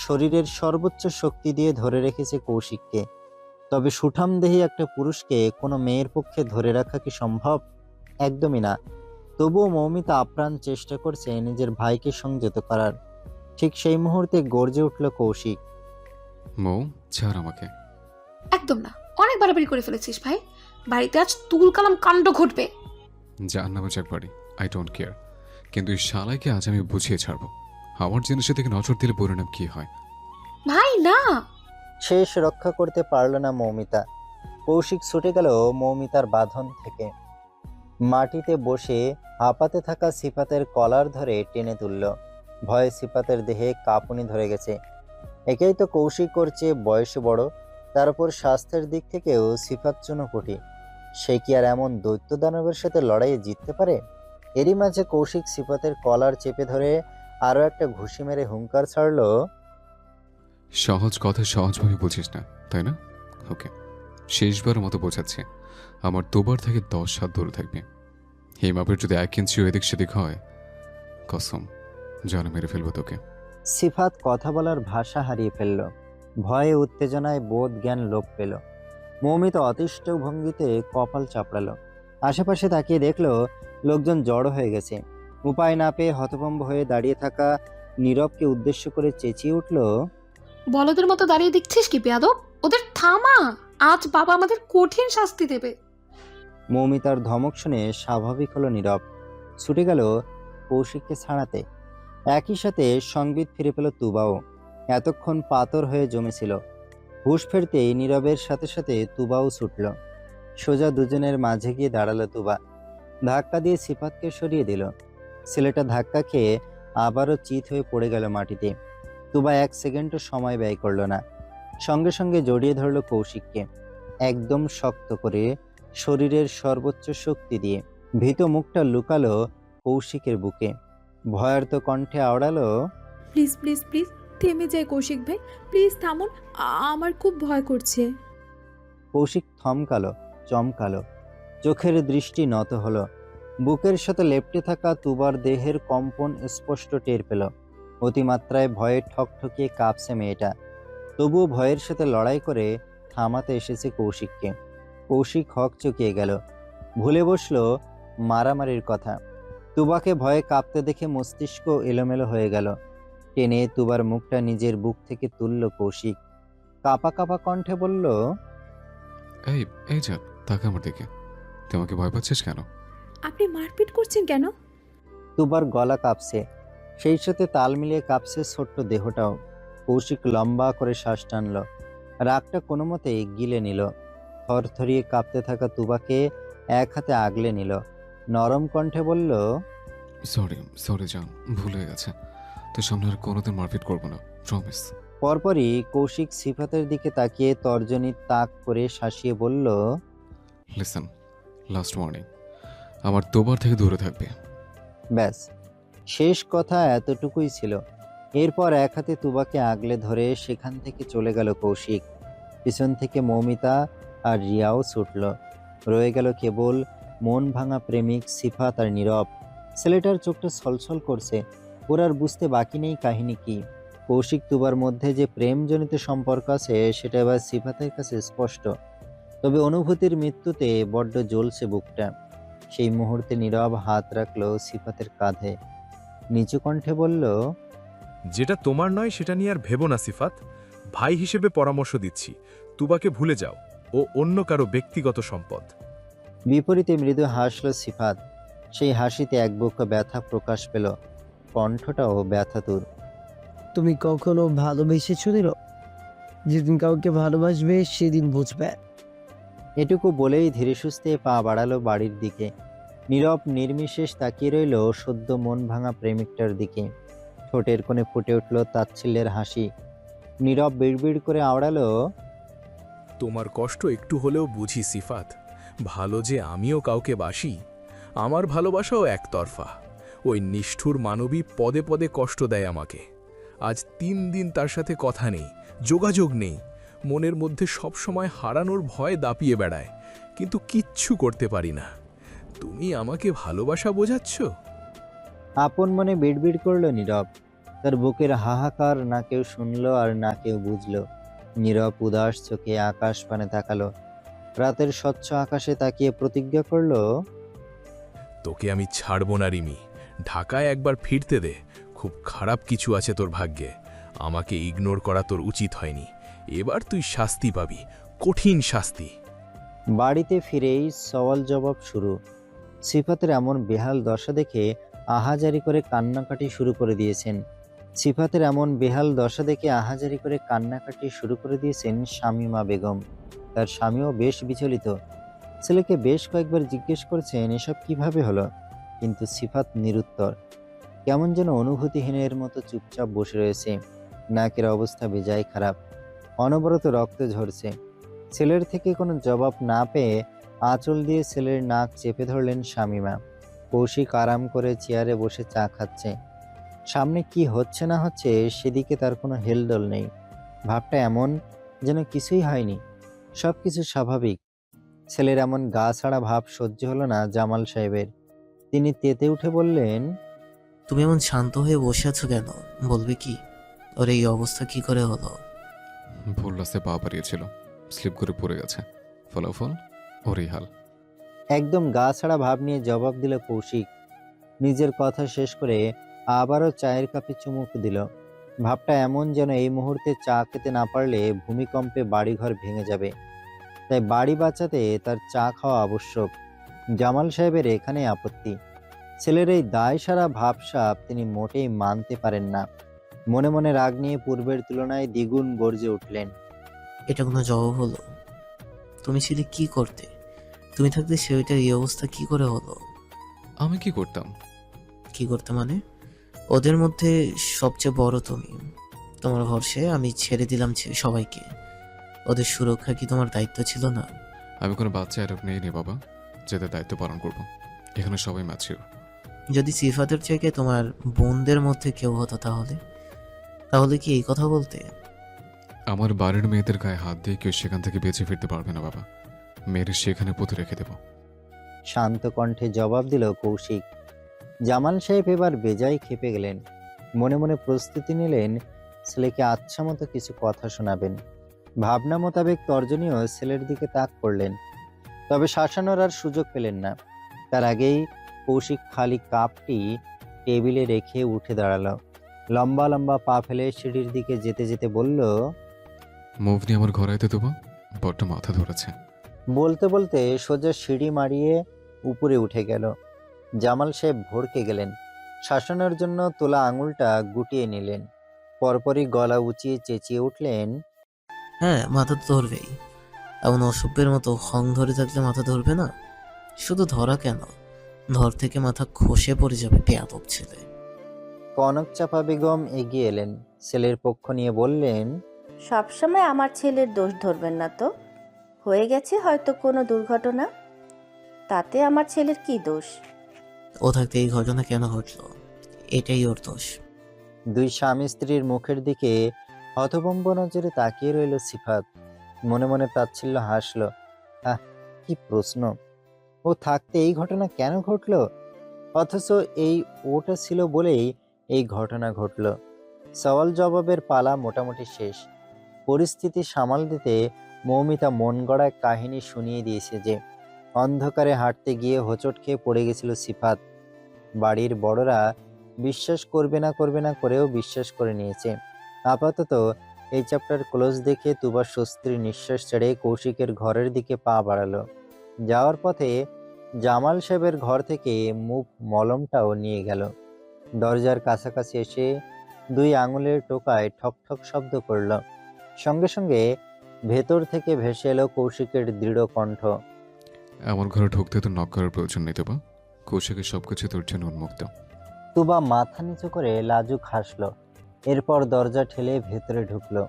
শরীরের সর্বোচ্চ শক্তি দিয়ে ধরে রেখেছে কৌশিককে। তবে সুঠামদেহী একটা পুরুষকে কোনো মেয়ের পক্ষে ধরে রাখা কি সম্ভব? একদমই না। তবুও মৌমিতা আপ্রাণ চেষ্টা করছে নিজের ভাইকে সংযত করার। ঠিক সেই মুহূর্তে গর্জে উঠল কৌশিক। মৌ, ছাড় আমাকে। একদম না, অনেক বাড়াবাড়ি করে ফেলেছিস ভাই। বাড়িতে আজ তুলকালাম কাণ্ড ঘটবে। যার নামে যাক বাড়ি, আই ডোন্ট কেয়ার। কিন্তু এই শালাইকে আজ আমি বুঝিয়ে ছাড়বো। আমার জিনিসের দিকে নজর দিলে পরিণাম কি হয়। ভাই না। শেষ রক্ষা করতে পারল না মৌমিতা। কৌশিক ছুটে গেল মৌমিতার বাঁধন থেকে। মাটিতে বসে হাঁপাতে থাকা সিফাতের কলার ধরে টেনে তুলল। ভয়ে সিফাতের দেহে কাঁপুনি ধরে গেছে। একেই তো কৌশিক করছে বয়সে বড়, তার উপর স্বাস্থ্যের দিক থেকেও সিফাত চুনোপুটি। সে কি আর এমন দৈত্য দানবের সাথে লড়াইয়ে জিততে পারে? এরই মাঝে কৌশিক সিফাতের কলার চেপে ধরে আরো একটা ঘুষি মেরে হুঙ্কার ছাড়ল। সহজ কথা সহজভাবে বুঝিস না, তাই না? ওকে, শেষবারের মতো বোঝাচ্ছে, আমার দুবার থেকে 10 হাত দূরে থাকবে। এই মাপের যদি 1 ইঞ্চিও এদিক সেদিক হয়, কসম জানা মেরে ফেলবো তোকে। সিফাত কথা বলার ভাষা হারিয়ে ফেলল। ভয়ে উত্তেজনায় বোধ জ্ঞান লোপ পেল। মৌমিতা অতিষ্ঠ ভঙ্গিতে কপাল চাপড়ালো। আশেপাশে তাকিয়ে দেখল লোকজন জড়ো হয়ে গেছে। উপায় না পেয়ে হতভম্ব হয়ে দাঁড়িয়ে থাকা নীরবকে উদ্দেশ্য করে চেঁচিয়ে উঠল। বলদের মতো দাঁড়িয়ে দেখছিস কি বেয়াদব? ওদের থামা, আজ বাবা আমাদের কঠিন শাস্তি দেবে। মৌমিতার ধমক শুনে স্বাভাবিক হলো নীরব। ছুটে গেল কৌশিককে ছাড়াতে। একই সাথে সংবিত ফিরে পেল তুবাও। এতক্ষণ পাথর হয়ে জমেছিল। হুঁশ ফেরতেই নীরবের সাথে সাথে তুবাও ছুটল। সোজা দুজনের মাঝে গিয়ে দাঁড়ালো তুবা। ধাক্কা দিয়ে সিফাতকে সরিয়ে দিল। ছেলেটা ধাক্কা খেয়ে আবারও চিত হয়ে পড়ে গেল মাটিতে। তুবা 1 সেকেন্ডও সময় ব্যয় করল না। সঙ্গে সঙ্গে জড়িয়ে ধরল কৌশিককে, একদম শক্ত করে, শরীরের সর্বোচ্চ শক্তি দিয়ে। ভীত মুখটা লুকালো কৌশিকের বুকে। ভয়ার্ত কণ্ঠে আওড়ালো, প্লিজ প্লিজ প্লিজ থেমে যায় কৌশিক ভাই, প্লিজ থামুন, আমার খুব ভয় করছে। কৌশিক থমকালো, চমকালো, চোখের দৃষ্টি নত হলো। বুকের সাথে লেপ্টে থাকা তুবার দেহের কম্পন স্পষ্ট টের পেল। অতিমাত্রায় ভয়ে ঠকঠকিয়ে কাঁপছে মেয়েটা। তবুও ভয়ের সাথে লড়াই করে থামাতে এসেছে কৌশিককে। কৌশিক হক চকিয়ে গেল। ভুলে বসলো মারামারির কথা। তুবাকে ভয়ে কাঁপতে দেখে মস্তিষ্ক এলোমেলো হয়ে গেল। টেনে তুবার মুখটা নিজের বুক থেকে তুলল কৌশিক। কাঁপা কাঁপা কণ্ঠে বলল, এই এই যা, তাকে আমার দিকে। তুই আমাকে ভয় পাচ্ছিস কেন? আপনি মারপিট করছেন কেন? তুবার গলা কাঁপছে, সেই সাথে তাল মিলিয়ে কাঁপছে ছোট্ট দেহটাও। কৌশিক লম্বা করে শ্বাস টানল। রাগটা কোনো মতে গিলে নিল। থরথরিয়ে কাঁপতে থাকা তুবাকে এক হাতে আগলে নিল। নরম কণ্ঠে বলল, সরি সরি জান, ভুল হয়ে গেছে। তোর সামনে আর কোনোদিন মারপিট করবো না, প্রমিস। পরপরই কৌশিক সিফাতের দিকে তাকিয়ে তর্জনী তাক করে শাসিয়ে বলল, লিসেন, লাস্ট ওয়ার্নিং, আমার দুবার থেকে দূরে থাকবে। ব্যাস, শেষ কথা এতটুকুই ছিল। এরপর এক হাতে তুবাকে আগলে ধরে সেখান থেকে চলে গেল কৌশিক। পিছন থেকে মৌমিতা আর রিয়াও ছুটল। রয়ে গেল কেবল মন ভাঙা প্রেমিক সিফাত আর নীরব। ছেলেটার চোখটা ছলছল করছে। ওর আর বুঝতে বাকি নেই কাহিনী কি। কৌশিক তুবার মধ্যে যে প্রেমজনিত সম্পর্ক আছে সেটা এবার সিফাতের কাছে স্পষ্ট। তবে অনুভূতির মৃত্যুতে বড্ড জ্বলছে বুকটা। সেই মুহূর্তে নীরব হাত রাখলো সিফাতের কাঁধে, নিচু কণ্ঠে বলল, যেটা তোমার নয় সেটা নিয়ে আর ভেবো না সিফাত। ভাই হিসেবে পরামর্শ দিচ্ছি, তুবাকে ভুলে যাও। ও অন্য কারো ব্যক্তিগত সম্পদ। বিপরীতে মৃদু হাসল সিফাত। সেই হাসিতে এক বুক ব্যথা প্রকাশ পেল। কণ্ঠটাও ব্যথাতুর। তুমি কখনো ভালোবেসেছো নীরব? যেদিন কাউকে ভালোবাসবে সেদিন বুঝবে। এটুকু বলেই ধীরে সুস্থে পা বাড়ালো বাড়ির দিকে। নীরব নির্বিশেষ তাকিয়ে রইল সদ্য মন ভাঙা প্রেমিকটার দিকে। ঠোঁটের কোণে ফুটে উঠল তাচ্ছিল্যের হাসি। নীরব বিড়বিড় করে আওড়ালো, তোমার কষ্ট একটু হলেও বুঝি সিফাত। ভালো যে আমিও কাউকে বাসি, আমার ভালোবাসাও একতরফা। ওই নিষ্ঠুর মানবী পদে পদে কষ্ট দেয় আমাকে। আজ 3 দিন তার সাথে কথা নেই, যোগাযোগ নেই। মনের মধ্যে সবসময় হারানোর ভয় দাপিয়ে বেড়ায়, কিন্তু কিচ্ছু করতে পারি না। তুমি আমাকে ভালোবাসা বোঝাচ্ছ? আপন মনে বিড়বিড় করলো নীরব। তার বুকের হাহাকার না কেউ শুনলো আর না কেউ বুঝলো। নীরব উদাস চোখে আকাশ পানে তাকালো। রাতের স্বচ্ছ আকাশে তাকিয়ে প্রতিজ্ঞা করলো, তোকে আমি ছাড়বো না রিমি। ঢাকায় একবার ফিরতে দে। খুব খারাপ কিছু আছে তোর ভাগ্যে। আমাকে ইগনোর করা তোর উচিত হয়নি। এবার তুই শাস্তি পাবি, কঠিন শাস্তি। বাড়িতে ফিরেই সওয়াল জবাব শুরু। সিফাতের এমন বেহাল দশা দেখে আহাজারি করে কান্নাকাটি শুরু করে দিয়েছেন। শামীমা বেগম। তার স্বামীও বেশ বিচলিত। ছেলেকে বেশ কয়েকবার জিজ্ঞেস করেছেন এসব কিভাবে হলো, কিন্তু সিফাত নিরুত্তর। কেমন যেন অনুভূতিহীনের মতো চুপচাপ বসে রয়েছে। নাকের অবস্থা বেজায় খারাপ, অনবরত রক্ত ঝরছে। ছেলের থেকে কোনো জবাব না পেয়ে আঁচল দিয়ে ছেলের নাক চেপে ধরলেন শামীমা। কৌশিক আরাম করে চেয়ারে বসে চা খাচ্ছে। সামনে কি হচ্ছে না হচ্ছে সেদিকে তার কোনো হেলদোল নেই। ভাবটা এমন যেন কিছুই হয়নি, সবকিছু স্বাভাবিক। ছেলের এমন গা ছাড়া ভাব সহ্য হলো না জামাল সাহেবের। তিনি তেতে উঠে বললেন, তুমি এমন শান্ত হয়ে বসে আছো কেন? বলবে কি? ওর এই অবস্থা কি করে হলো? ভুল রাস্তায় পা বাড়িয়েছিল, স্লিপ করে পড়ে গেছে, ফলাফল ওরই হাল। একদম গা ছাড়া ভাব নিয়ে জবাব দিল কৌশিক। নিজের কথা শেষ করে আবারও চায়ের কাপে চুমুক দিল। ভাবটা এমন যেন এই মুহূর্তে চা খেতে না পারলে ভূমিকম্পে বাড়িঘর ভেঙে যাবে। তাই বাড়ি বাঁচাতে তার চা খাওয়া আবশ্যক। জামাল সাহেবের এখানে আপত্তি। ছেলের এই দায় সারা ভাবসাব তিনি মোটেই মানতে পারেন না। মনে মনে রাগ নিয়ে পূর্বের তুলনায় দ্বিগুণ গর্জে উঠলেন। এটা কোনো জবাব হলো? তুমি ছিলে কি করতে? তুমি থাকতে সেটার এই অবস্থা কি করে হলো? আমি কি করতাম? কি করতে মানে? ওদের মধ্যে সবচেয়ে বড় তুমি। তোমার ভরসায় আমি ছেড়ে দিলাম সবাইকে। ওদের সুরক্ষা কি তোমার দায়িত্ব ছিল না? আমি কোনো বাচ্চা অ্যাডপ্ট নেই বাবা, যাদের দায়িত্ব পালন করব। এখানে সবাই ম্যাচিওর। যদি সিফাতের জায়গায় তোমার বোনদের মধ্যে কেউ হতো তাহলে কি এই কথা বলতে? আমার বাড়ির মেয়েদের গায়ে হাত দিয়ে কেউ সেখান থেকে বেঁচে ফিরতে পারবে না বাবা। মেয়ের সেখানে পুঁতে রেখে দেব। শান্ত কণ্ঠে জবাব দিল কৌশিক। জামাল সাহেব এবার বেজায় খেপে গেলেন। মনে মনে প্রস্তুতি নিলেন ছেলেকে আচ্ছা মতো কিছু কথা শোনাবেন। ভাবনা মোতাবেক তর্জনীয় ছেলের দিকে তাক করলেন, তবে শাসানোর আর সুযোগ পেলেন না। তার আগেই কৌশিক খালি কাপটি টেবিলে রেখে উঠে দাঁড়ালো। লম্বা লম্বা পা ফেলে সিঁড়ির দিকে যেতে যেতে বলল, মুভ নিয়ে আমার ঘরে আইতে দেবো, বড্ড মাথা ধরেছে। বলতে বলতে সোজা সিঁড়ি মারিয়ে উপরে উঠে গেল। জামাল সাহেব ভড়কে গেলেন। শাসনের জন্য তোলা আঙুলটা গুটিয়ে নিলেন। পরপরই গলা উঁচিয়ে চেঁচিয়ে উঠলেন, হ্যাঁ, মাথা তো ধরবেই। এমন অসভ্যের মতো হং ধরে থাকলে মাথা ধরবে না? শুধু ধরা কেন, ধর থেকে মাথা খসে পড়ে যাবে বেয়াদব ছেলে। কনক চাপা বেগম এগিয়ে এলেন। ছেলের পক্ষ নিয়ে বললেন, সবসময় আমার ছেলের দোষ ধরবেন না তো। হয়ে গেছে হয়তো কোনো দুর্ঘটনা, তাতে আমার ছেলের কি দোষ? ও থাকতে এই ঘটনা কেন ঘটলো? এটাই ওর দোষ। দুই স্বামী স্ত্রীর মুখের দিকে হতভম্ব নজরে তাকিয়ে রইল সিফাত। মনে মনে তাচ্ছিল্য হাসল। আহ, কি প্রশ্ন! ও থাকতে এই ঘটনা কেন ঘটলো? অথচ এই ওটা ছিল বলেই এই ঘটনা ঘটল। সওয়াল জবাবের পালা মোটামুটি শেষ। পরিস্থিতি সামাল দিতে মৌমিতা মন গড়া এক কাহিনী শুনিয়ে দিয়েছে যে অন্ধকারে হাঁটতে গিয়ে হোঁচট খেয়ে পড়ে গেছিল সিফাত। বাড়ির বড়রা বিশ্বাস করবে না করেও বিশ্বাস করে নিয়েছে। আপাতত এই চ্যাপ্টার ক্লোজ দেখে তুবা স্বস্তির নিঃশ্বাস ছেড়ে কৌশিকের ঘরের দিকে পা বাড়ালো। যাওয়ার পথে জামাল সাহেবের ঘর থেকে মুভ মলমটাও নিয়ে গেল। দরজার কাছাকাছি এসে দুই আঙুলের টোকায় ঠক ঠক শব্দ করল। সঙ্গে সঙ্গে ভেতর থেকে ভেসে এলো কৌশিকের দৃঢ় কণ্ঠ, আমার ঘরে ঢুকতে তো নক করার প্রয়োজন নেই বাবা, কৌশিকের সবকিছু তোর জন্য উন্মুক্ত। তুবা মাথা নিচু করে লাজুক হাসলো। এরপর দরজা ঠেলে ভেতরে ঢুকলো।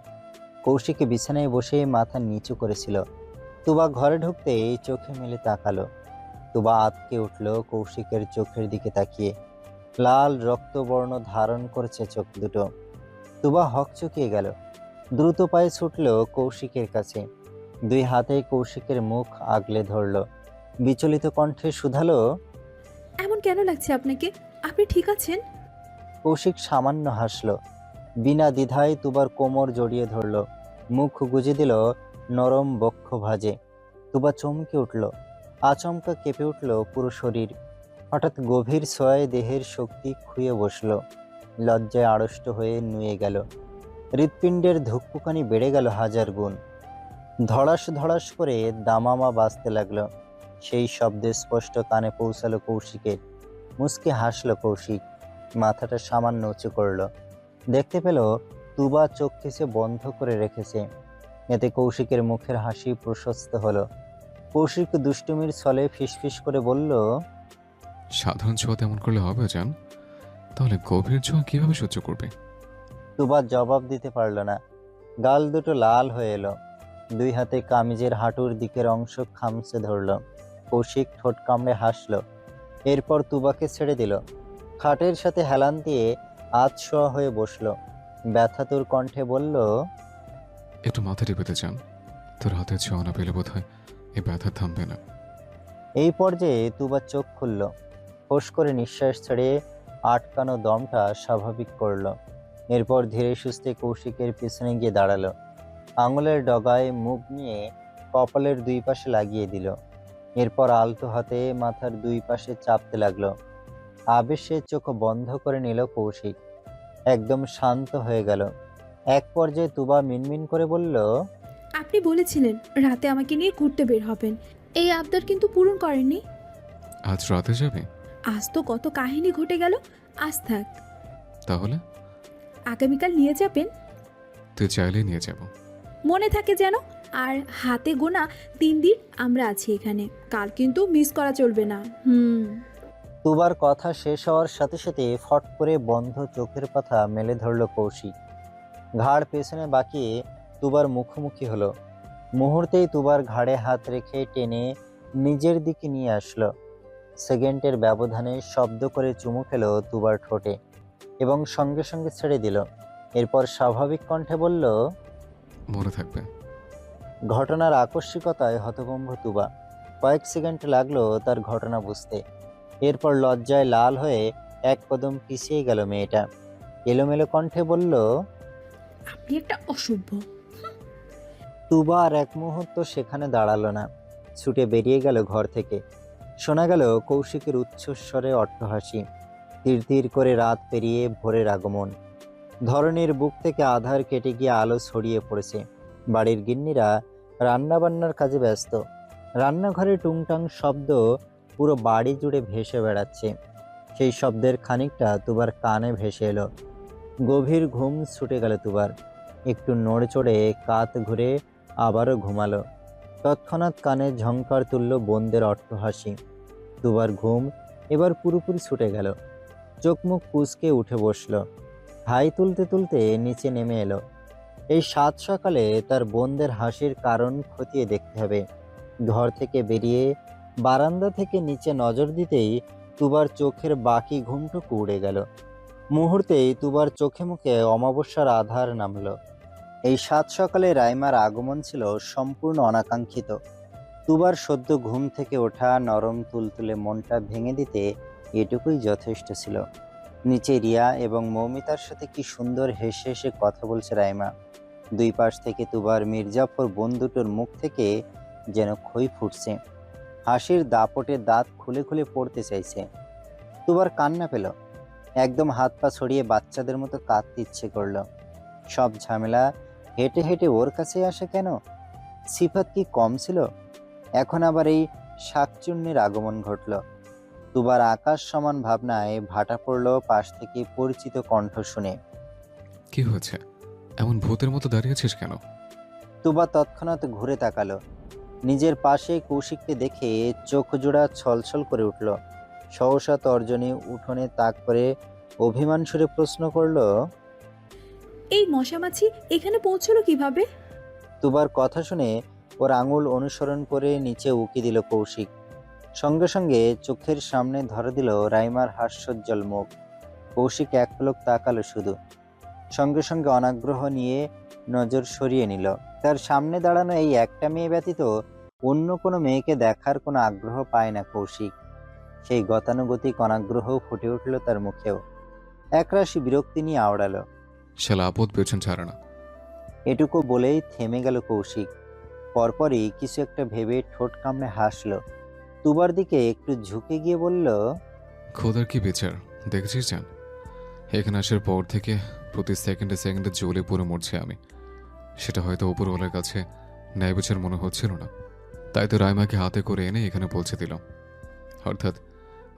কৌশিক বিছানায় বসে মাথা নিচু করেছিল। তুবা ঘরে ঢুকতেই চোখে মেলে তাকালো। তুবা আঁতকে উঠল কৌশিকের চোখের দিকে তাকিয়ে। লাল রক্তবর্ণ ধারণ করেছে চোখ দুটো। তুবা হকচকিয়ে গেল। দ্রুত পায়ে ছুটল কৌশিকের কাছে। দুই হাতে কৌশিকের মুখ আগলে ধরল। বিচলিত কণ্ঠে শুধালো। এমন কেন লাগছে আপনাকে? আপনি ঠিক আছেন? কৌশিক সামান্য হাসল, বিনা দ্বিধায় তুবার কোমর জড়িয়ে ধরল, মুখ গুজে দিল নরম বক্ষ ভাঁজে। তুবা চমকে উঠল, আচমকা কেঁপে উঠল পুরো শরীর। হঠাৎ গভীর ছোঁয়ায় দেহের শক্তি খুইয়ে বসল, লজ্জায় আড়ষ্ট হয়ে নুয়ে গেল। হৃৎপিণ্ডের ধুকপুকানি বেড়ে গেল হাজার গুণ। ধড়াস ধড়াস করে দামামা বাজতে লাগলো। সেই শব্দে স্পষ্ট কানে পৌঁছালো কৌশিকের। মুচকে হাসল কৌশিক, মাথাটা সামান্য উঁচু করল। দেখতে পেল তুবা চোখ খিচে বন্ধ করে রেখেছে। এতে কৌশিকের মুখের হাসি প্রশস্ত হলো। কৌশিক দুষ্টুমির ছলে ফিসফিস করে বলল, সাধারণ ছোঁয়া তেমন করলে হবে জান? তাহলে গভীর ছোঁয়া কিভাবে সহ্য করবে? তুবা জবাব দিতে পারল না। গাল দুটো লাল হয়ে এলো। দুই হাতে কামিজের হাঁটুর দিকের অংশ খামচে ধরল। কৌশিক ঠোঁট কামড়ে হাসল। এরপর তুবাকে ছেড়ে দিল। খাটের সাথে হেলান দিয়ে আধশোয়া হয়ে বসল। ব্যথাতুর কণ্ঠে বলল, একটু মাথা টিপেতে চান? তোর হাতে ছোঁয়া না পেলে বোধ হয় এই ব্যথা থামবে না। এই পর্যায়ে তুবা চোখ খুলল। ফোঁস করে নিঃশ্বাস ছেড়ে আটকানো দমটা স্বাভাবিক করল। এরপর ধীরে সুস্থে কৌশিকের পিছনে গিয়ে দাঁড়ালো। আঙুলের ডগায় মুখ নিয়ে কপালের দুই পাশে লাগিয়ে দিল। এরপর আলতো হাতে মাথার দুই পাশে চাপতে লাগলো। আবেশে চোখ বন্ধ করে নিল কৌশিক। একদম শান্ত হয়ে গেল। এক পর্যায়ে তুবা মিনমিন করে বলল, আপনি বলেছিলেন রাতে আমাকে নিয়ে ঘুরতে বের হবেন। এই আবদার কিন্তু পূরণ করেননি। আজ রাতে যাবে? আজ তো কত কাহিনী ঘটে গেল। আজ থাক, তাহলে আগামীকাল নিয়ে যাবেন। তুই চাইলেই নিয়ে যাব। মনে থাকে যেন। আর হাতে গোনা 3 দিন আমরা আছি এখানে। কাল কিন্তু মিস করা চলবে না। তুবার কথা শেষ হওয়ার সাথে সাথে ফট করে বন্ধ চোখের পাতা মেলে ধরল কৌশিক। ঘাড় পেছনে বাঁকিয়ে তুবার মুখোমুখি হলো। মুহূর্তেই তুবার ঘাড়ে হাত রেখে টেনে নিজের দিকে নিয়ে আসলো। সেকেন্ডের ব্যবধানে শব্দ করে চুমু খেলো তুবার ঠোঁটে এবং সঙ্গে সঙ্গে ছেড়ে দিল। এরপর স্বাভাবিক কণ্ঠে বলল, মনে থাকবে। ঘটনার আকস্মিকতায় হতভম্ব তুবা। কয়েক সেকেন্ড লাগলো তার ঘটনা বুঝতে। এরপর লজ্জায় লাল হয়ে এক কদম পিছিয়ে গেল মেয়েটা। এলোমেলো কণ্ঠে বলল, আপনি একটা অসভ্য। তুবা আর এক মুহূর্ত সেখানে দাঁড়ালো না, ছুটে বেরিয়ে গেল ঘর থেকে। শোনা গেল কৌশিকের উচ্চস্বরে অট্টহাসি। ধীর ধীর করে রাত পেরিয়ে ভোরের আগমন। ধরনীর বুক থেকে আধার কেটে গিয়ে আলো ছড়িয়ে পড়েছে। বাড়ির গিন্নিরা রান্নাবান্নার কাজে ব্যস্ত। রান্নাঘরে টুংটাং শব্দ পুরো বাড়ি জুড়ে ভেসে বেড়াচ্ছে। সেই শব্দের খানিকটা তুবার কানে ভেসে এলো। গভীর ঘুম ছুটে গেল তুবার। একটু নড়ে চড়ে কাত ঘুরে আবারও ঘুমালো। তৎক্ষণাৎ কানে ঝংকার তুলল বোনদের অট্টহাসি। তুবার ঘুম এবার পুরোপুরি ছুটে গেল। চোখ মুখ কুঁচকে উঠে বসলো। হাই তুলতে তুলতে নিচে নেমে এলো। এই সাত সকালে তার বোনদের হাসির কারণ খতিয়ে দেখতে হবে। ঘর থেকে বেরিয়ে বারান্দা থেকে নিচে নজর দিতেই তুবার চোখের বাকি ঘুমটুকু উড়ে গেল। মুহূর্তেই তুবার চোখে মুখে অমাবস্যার আধার নামলো। এই সাত সকালে রাইমার আগমন ছিল সম্পূর্ণ অনাকাঙ্ক্ষিত। তুবার সদ্য ঘুম থেকে ওঠা নরম তুলতুলে মনটা ভেঙে দিতে এটুকুই যথেষ্ট ছিল। নিচে রিয়া এবং মৌমিতার সাথে কি সুন্দর হেসে হেসে কথা বলছে রাইমা। দুই পাশ থেকে তুবার মির্জাফর বোন দুটোর মুখ থেকে যেন খই ফুটছে। হাসির দাপটে দাঁত খুলে খুলে পড়তে চাইছে। তুবার কান্না পেল। একদম হাত পা ছড়িয়ে বাচ্চাদের মতো কাঁদতে ইচ্ছে করলো। সব ঝামেলা হেঁটে হেঁটে ওর কাছে আসে কেন? সিফাত কি কম ছিল? এখন আবার এই শাকচুন্নির আগমন ঘটল। তুবার আকাশ সমান ভাবনায় ভাটা পড়ল পাশ থেকে পরিচিত কণ্ঠ শুনে। কি হয়েছে? এমন ভূতের মতো দাঁড়িয়েছিস কেন? তুবা তৎক্ষণাৎ ঘুরে তাকালো। নিজের পাশে কৌশিককে দেখে চোখ জোড়া ছলছল করে উঠল। সহসা তর্জনী উঠোনে তাক করে অভিমান সুরে প্রশ্ন করল, এই মশামাছি এখানে পৌঁছলো কিভাবে? তুবার কথা শুনে ওর আঙুল অনুসরণ করে নিচে উকি দিল কৌশিক। সঙ্গে সঙ্গে চোখের সামনে ধরে দিল রাইমার হাস্যোজ্জ্বল মুখ। কৌশিক এক পলক তাকালো শুধু। সঙ্গে সঙ্গে অনাগ্রহ নিয়ে নজর সরিয়ে নিল। তার সামনে দাঁড়ানো এই একটা মেয়ে ব্যতীত অন্য কোনো মেয়েকে দেখার কোনো আগ্রহ পায় না কৌশিক। সেই গতানুগতিক অনাগ্রহ ফুটে উঠল তার মুখেও। একরাশি বিরক্তি নিয়ে আওড়ালো। শালা আপদ পেছন ছাড়ে না। এটুকু বলেই থেমে গেল কৌশিক। পরপরই কিছু একটা ভেবে ঠোঁট কামড়ে হাসলো। তুবার দিকে একটু ঝুঁকে গিয়ে বলল, খোদার কি বিচার দেখেছিস জান, এখানে আসার পর থেকে প্রতি সেকেন্ডে সেকেন্ডে জ্বলে পুরো মরছি আমি। সেটা হয়তো উপরওয়ালার কাছে ন্যায় বিচার মনে হচ্ছিল না, তাই তো রাইমাকে হাতে করে এনে এখানে পৌঁছে দিল। অর্থাৎ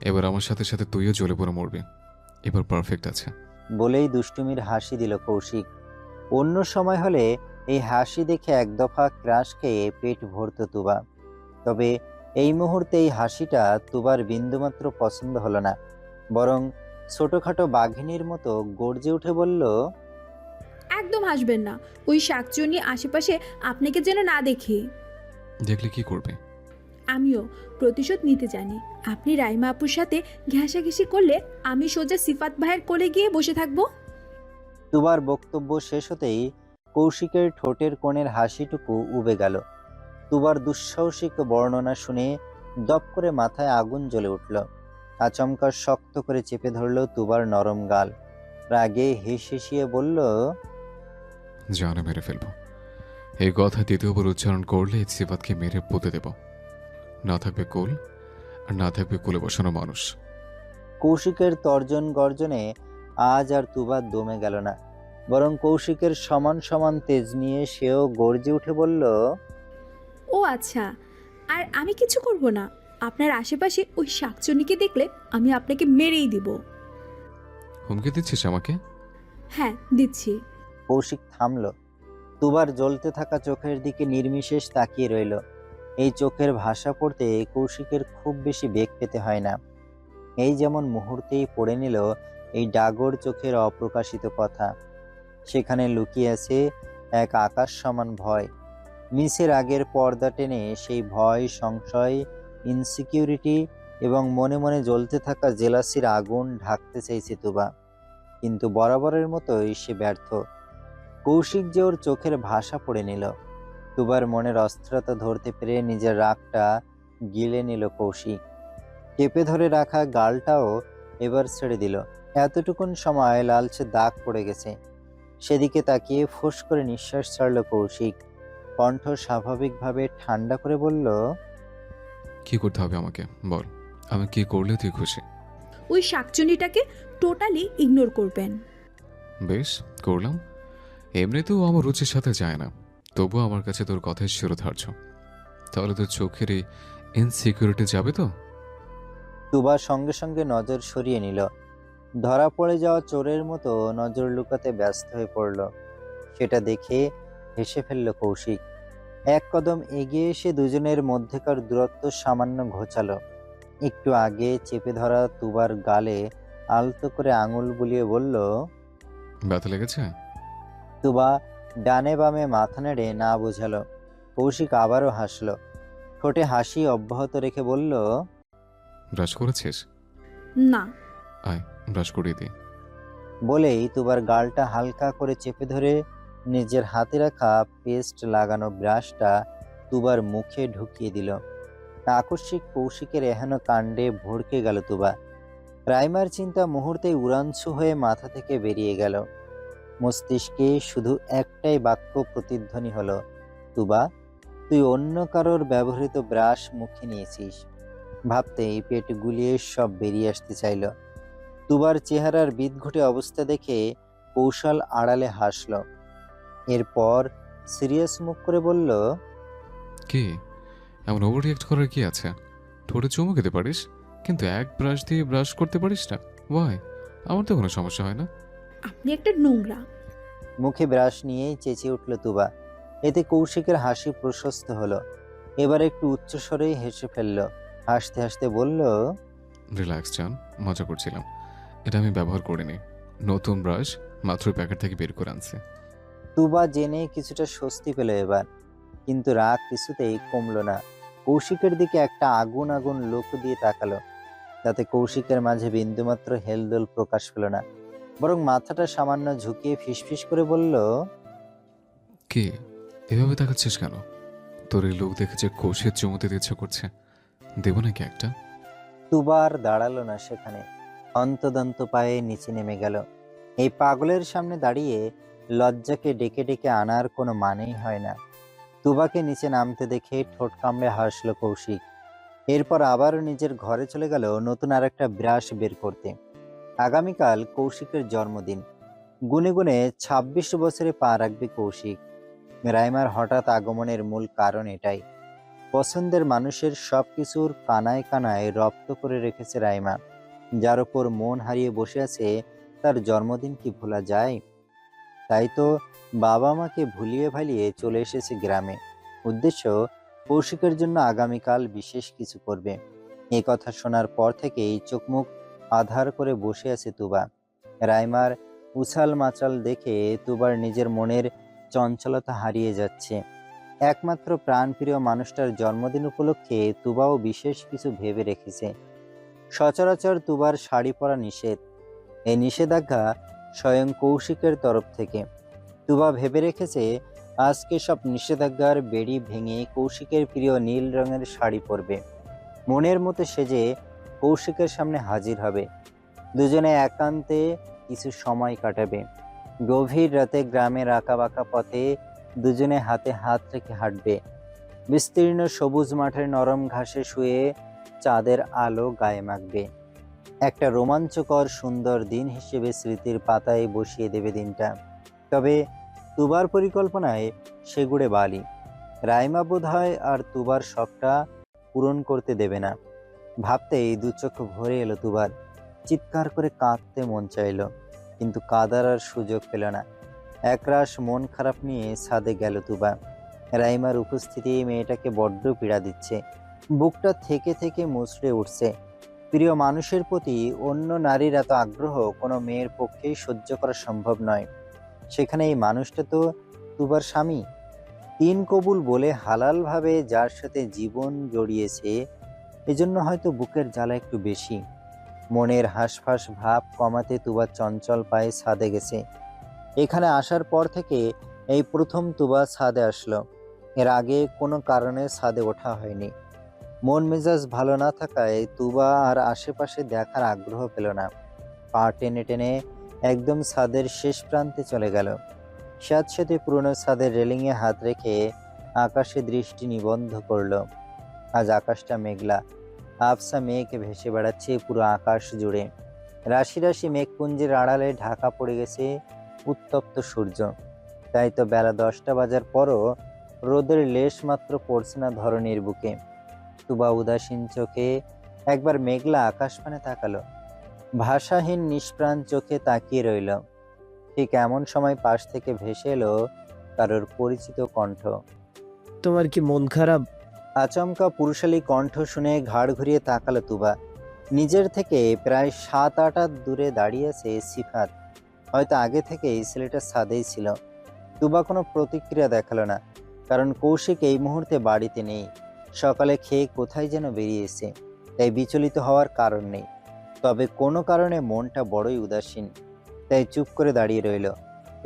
এবার আমার সাথে সাথে তুইও জ্বলে পুরো মরবি। এবার পারফেক্ট আছে। বলেই দুষ্টুমির হাসি দিল কৌশিক। অন্য সময় হলে এই হাসি দেখে এক দফা ক্রাশ খেয়ে পেট ভরত তুবা। তবে এই মুহূর্তে এই হাসিটা তুবার বিন্দুমাত্র পছন্দ হলো না, বরং ছোটখাটো বাঘিনীর মতো গর্জে উঠে বলল, একদম হাসবেন না, ওই শাকচুনি আশেপাশে আপনাকে যেন না দেখি। দেখলে কি করবে? আমিও প্রতিশোধ নিতে জানি। আপনি রাইমা আপুর সাথে ঘেঁষাঘেঁষি করলে আমি সোজা সিফাত ভাইয়ের কোলে গিয়ে বসে থাকবো। তুবার বক্তব্য শেষ হতেই কৌশিকের ঠোঁটের কোণের হাসিটুকু উবে গেল। তুবার দুঃসাহসিক বর্ণনা শুনে দপ করে মাথায় আগুন জ্বলে উঠল। আচমকা শক্ত করে চেপে ধরল তুবার নরম গাল। রাগে হিসিয়ে বলল, জানে মেরে ফেলবো। এই কথা দ্বিতীয়বার উচ্চারণ করলে সিফাতকে মেরে পুঁতে দেব। না থাকবে কোল, আর না থাকবে কোলে বসানো মানুষ। কৌশিকের তর্জন গর্জনে আজ আর তুবা দমে গেল না, বরং কৌশিকের সমান সমান তেজ নিয়ে সেও গর্জে উঠে বলল, ও আচ্ছা, আর আমি কিছু করব না। আপনার আশেপাশে ওই শাকচুনিকে দেখলে আমি আপনাকে মেরেই দিব। হুমকি দিচ্ছিস আমাকে? হ্যাঁ দিচ্ছি। কৌশিক থামল। তুবার জ্বলতে থাকা চোখের দিকে নির্বিশেষ তাকিয়ে রইল। এই চোখের ভাষা পড়তে কৌশিকের খুব বেশি বেগ পেতে হয় না। এই যেমন মুহূর্তেই পড়ে নিল এই ডাগর চোখের অপ্রকাশিত কথা। সেখানে লুকিয়ে আছে এক আকাশ সমান ভয়। মিসের আগের পর্দা টেনে সেই ভয়, সংশয়, ইনসিকিউরিটি এবং মনে মনে জ্বলতে থাকা জেলাসির আগুন ঢাকতে চাইছে তুবা, কিন্তু বরাবরের মতোই সে ব্যর্থ। কৌশিক যে ওর চোখের ভাষা পড়ে নিল। তুবার মনের অস্থিরতা ধরতে পেরে নিজের রাগটা গিলে নিল কৌশিক। চেপে ধরে রাখা গালটাও এবার ছেড়ে দিল। এতটুকুন সময় লালচে দাগ পড়ে গেছে। সেদিকে তাকিয়ে ফোঁস করে নিঃশ্বাস ছাড়ল কৌশিক। কণ্ঠ স্বাভাবিকভাবে ঠান্ডা করে বলল, কি করতে হবে আমাকে বল, আমি কি করলে তুই খুশি? ওই শাকচুনিটাকে টোটালি ইগনোর করবেন। বেশ, করলাম। এমনিতেও আমার রুচির সাথে যায় না, তবুও আমার কাছে তোর কথাই শিরোধার্য। তাহলে তোর চোখের এই ইনসিকিউরিটি যাবে তো? তুবা সঙ্গে সঙ্গে নজর সরিয়ে নিল। ধরা পড়ে যাওয়া চোরের মতো নজর লুকাতে ব্যস্ত হয়ে পড়ল। সেটা দেখে হেসে ফেলল কৌশিক। এক কদম এগিয়ে এসে দুজনের মধ্যেকার দূরত্ব সামান্য ঘোচালো। একটু আগে চেপে ধরা তুবার গালে আলতো করে আঙুল বুলিয়ে বলল, ব্যথা লেগেছে? তুবা ডানে বামে মাথা নেড়ে না বোঝালো। কৌশিক আবারও হাসল। ঠোঁটে হাসি অব্যাহত রেখে বলল, ব্রাশ করেছিস? না। আয় ব্রাশ করিয়ে দিই। বলেই তুবার গালটা হালকা করে চেপে ধরে নিজের হাতে রাখা পেস্ট লাগানো ব্রাশটা তুবার মুখে ঢুকিয়ে দিল। আকস্মিক কৌশিকের এহেন কাণ্ডে ভড়কে গেল তুবা। রাইমার চিন্তা মুহূর্তে উড়াঞ্ছু হয়ে মাথা থেকে বেরিয়ে গেল। মস্তিষ্কে শুধু একটাই বাক্য প্রতিধ্বনি হলো, তুবা, তুই অন্য কারোর ব্যবহৃত ব্রাশ মুখে নিয়েছিস। ভাবতেই পেট গুলিয়ে সব বেরিয়ে আসতে চাইল। তুবার চেহারার বিদঘুটে অবস্থা দেখে কৌশল আড়ালে হাসল। এরপর সিরিয়াস মুখ করে বলল, কি এমন ওভার রিয়েক্ট করার কি আছে? ঠোঁটে চুমু খেতে পারিস, কিন্তু এক ব্রাশ দিয়ে ব্রাশ করতে পারিস না। ওয়াই? আমার তো কোনো সমস্যা হয় না। আপনি একটা নোংরা। মুখে ব্রাশ নিয়েই চেঁচিয়ে উঠল তুবা। এতে কৌশিকের হাসি প্রশস্ত হলো। এবার একটু উচ্চস্বরেই হেসে ফেলল। হাসতে হাসতে বলল, রিল্যাক্স জান, মজা করছিলাম। এটা আমি ব্যবহার করিনি, নতুন ব্রাশ মাত্র প্যাকেট থেকে বের করে আনছি। তুবা জেনে কিছুটা স্বস্তি পেল এবার, কিন্তু রাগ কিছুতেই কমল না। কৌশিকের দিকে একটা আগুন আগুন লোক দিয়ে তাকালো। তাতে কৌশিকের মাঝে বিন্দুমাত্র হেলদোল প্রকাশ পেল না, বরং মাথাটা সামান্য ঝুঁকিয়ে ফিসফিস করে বলল, কি এভাবে তাকাচ্ছিস কেন? তোর এই লোক দেখে যে কষে চুমু দিতে ইচ্ছে করছে, দেবো নাকি একটা? তুবা আর দাঁড়ালো না সেখানে, অন্তদন্ত পায়ে নিচে নেমে গেল। এই পাগলের সামনে দাঁড়িয়ে লজ্জাকে ডেকে ডেকে আনার কোনো মানেই হয় না। তুবাকে নিচে নামতে দেখে ঠোঁট কামড়ে হাসলো কৌশিক। এরপর আবারও নিজের ঘরে চলে গেল নতুন আর একটা ব্রাশ বের করতে। আগামীকাল কৌশিকের জন্মদিন। গুনে গুনে ২৬ বছরে পা রাখবে কৌশিক। রাইমার হঠাৎ আগমনের মূল কারণ এটাই। পছন্দের মানুষের সবকিছুর কানায় কানায় রপ্ত করে রেখেছে রাইমা। যার ওপর মন হারিয়ে বসে আছে, তার জন্মদিন কি ভোলা যায়? তাই তো বাবা মাকে ভুলিয়ে ভালিয়ে চলে এসেছে গ্রামে। উদ্দেশ্য, কৌশিকের জন্য আগামীকাল বিশেষ কিছু করবে। এই কথা শোনার পর থেকেই চোখমুখ আধার করে বসে আছে তুবা। রাইমার উছাল মাচাল দেখে তুবার নিজের মনের চঞ্চলতা হারিয়ে যাচ্ছে। একমাত্র প্রাণপ্রিয় মানুষটার জন্মদিন উপলক্ষে তুবাও বিশেষ কিছু ভেবে রেখেছে। সচরাচর তুবার শাড়ি পরা নিষেধ। এই নিষেধাজ্ঞা স্বয়ং কৌশিকের তরফ থেকে। তুবা ভেবে রেখেছে আজকে সব নিষেধাজ্ঞার বেড়ি ভেঙে কৌশিকের প্রিয় নীল রঙের শাড়ি পরবে। মনের মতো সেজে কৌশিকের সামনে হাজির হবে। দুজনে একান্তে কিছু সময় কাটাবে। গভীর রাতে গ্রামের আঁকাবাঁকা পথে দুজনে হাতে হাত রেখে হাঁটবে। বিস্তীর্ণ সবুজ মাঠের নরম ঘাসে শুয়ে চাঁদের আলো গায়ে মাখবে। একটা রোমাঞ্চকর সুন্দর দিন হিসেবে স্মৃতির পাতায় বসিয়ে দেবে দিনটা। তবে তুবার পরিকল্পনায় সেগুড়ে বালি। রাইমা বোধহয় আর তুবার শখটা পূরণ করতে দেবে না। ভাবতেই দু চোখ ভরে এলো তুবার। চিৎকার করে কাঁদতে মন চাইল, কিন্তু কাঁদার আর সুযোগ পেল না। একরাশ মন খারাপ নিয়ে ছাদে গেল তুবা। রাইমার উপস্থিতি মেয়েটাকে বড্ড পীড়া দিচ্ছে। বুকটা থেকে থেকে মুচড়ে উঠছে। প্রিয় মানুষের প্রতি অন্য নারীর এত আগ্রহ কোনো মেয়ের পক্ষেই সহ্য করা সম্ভব নয়। সেখানে এই মানুষটা তো তুবার স্বামী। তিন কবুল বলে হালালভাবে যার সাথে জীবন জড়িয়েছে, এজন্য হয়তো বুকের জ্বালা একটু বেশি। মনের হাঁসফাঁস ভাব কমাতে তুবা চঞ্চল পায়ে ছাদে গেছে। এখানে আসার পর থেকে এই প্রথম তুবা ছাদে আসলো। এর আগে কোনো কারণে ছাদে ওঠা হয়নি। মন মেজাজ ভালো না থাকায় তুবা আর আশেপাশে দেখার আগ্রহ পেল না। পা টেনে টেনে একদম ছাদের শেষ প্রান্তে চলে গেল। স্যাঁতস্যাঁতে পুরনো ছাদের রেলিংয়ে হাত রেখে আকাশে দৃষ্টি নিবদ্ধ করল। আজ আকাশটা মেঘলা। আবসা মেঘ ভেসে বেড়াচ্ছে পুরো আকাশ জুড়ে। রাশি রাশি মেঘপুঞ্জের আড়ালে ঢাকা পড়ে গেছে উত্তপ্ত সূর্য। তাই তো বেলা 10টা বাজার পরও রোদের লেশ মাত্র পড়ছে না ধরণীর বুকে। তুবা উদাসীন চোখে একবার মেঘলা আকাশপানে তাকালো। ভাষাহীন নিষ্প্রাণ চোখে তাকিয়ে রইল। ঠিক এমন সময় পাশ থেকে ভেসে এলো কারোর পরিচিত কণ্ঠ। তোমার কি মন খারাপ? আচমকা পুরুষালী কণ্ঠ শুনে ঘাড় ঘুরিয়ে তাকালো তুবা। নিজের থেকে প্রায় 7-8 হাত দূরে দাঁড়িয়ে আছে সিফাত। হয়তো আগে থেকে এই ছেলেটা ছাদেই ছিল। তুবা কোনো প্রতিক্রিয়া দেখালো না, কারণ কৌশিক এই মুহূর্তে বাড়িতে নেই। সকালে খেয়ে কোথায় যেন বেরিয়েছে, তাই বিচলিত হওয়ার কারণ নেই। তবে কোনো কারণে মনটা বড়ই উদাসীন, তাই চুপ করে দাঁড়িয়ে রইল।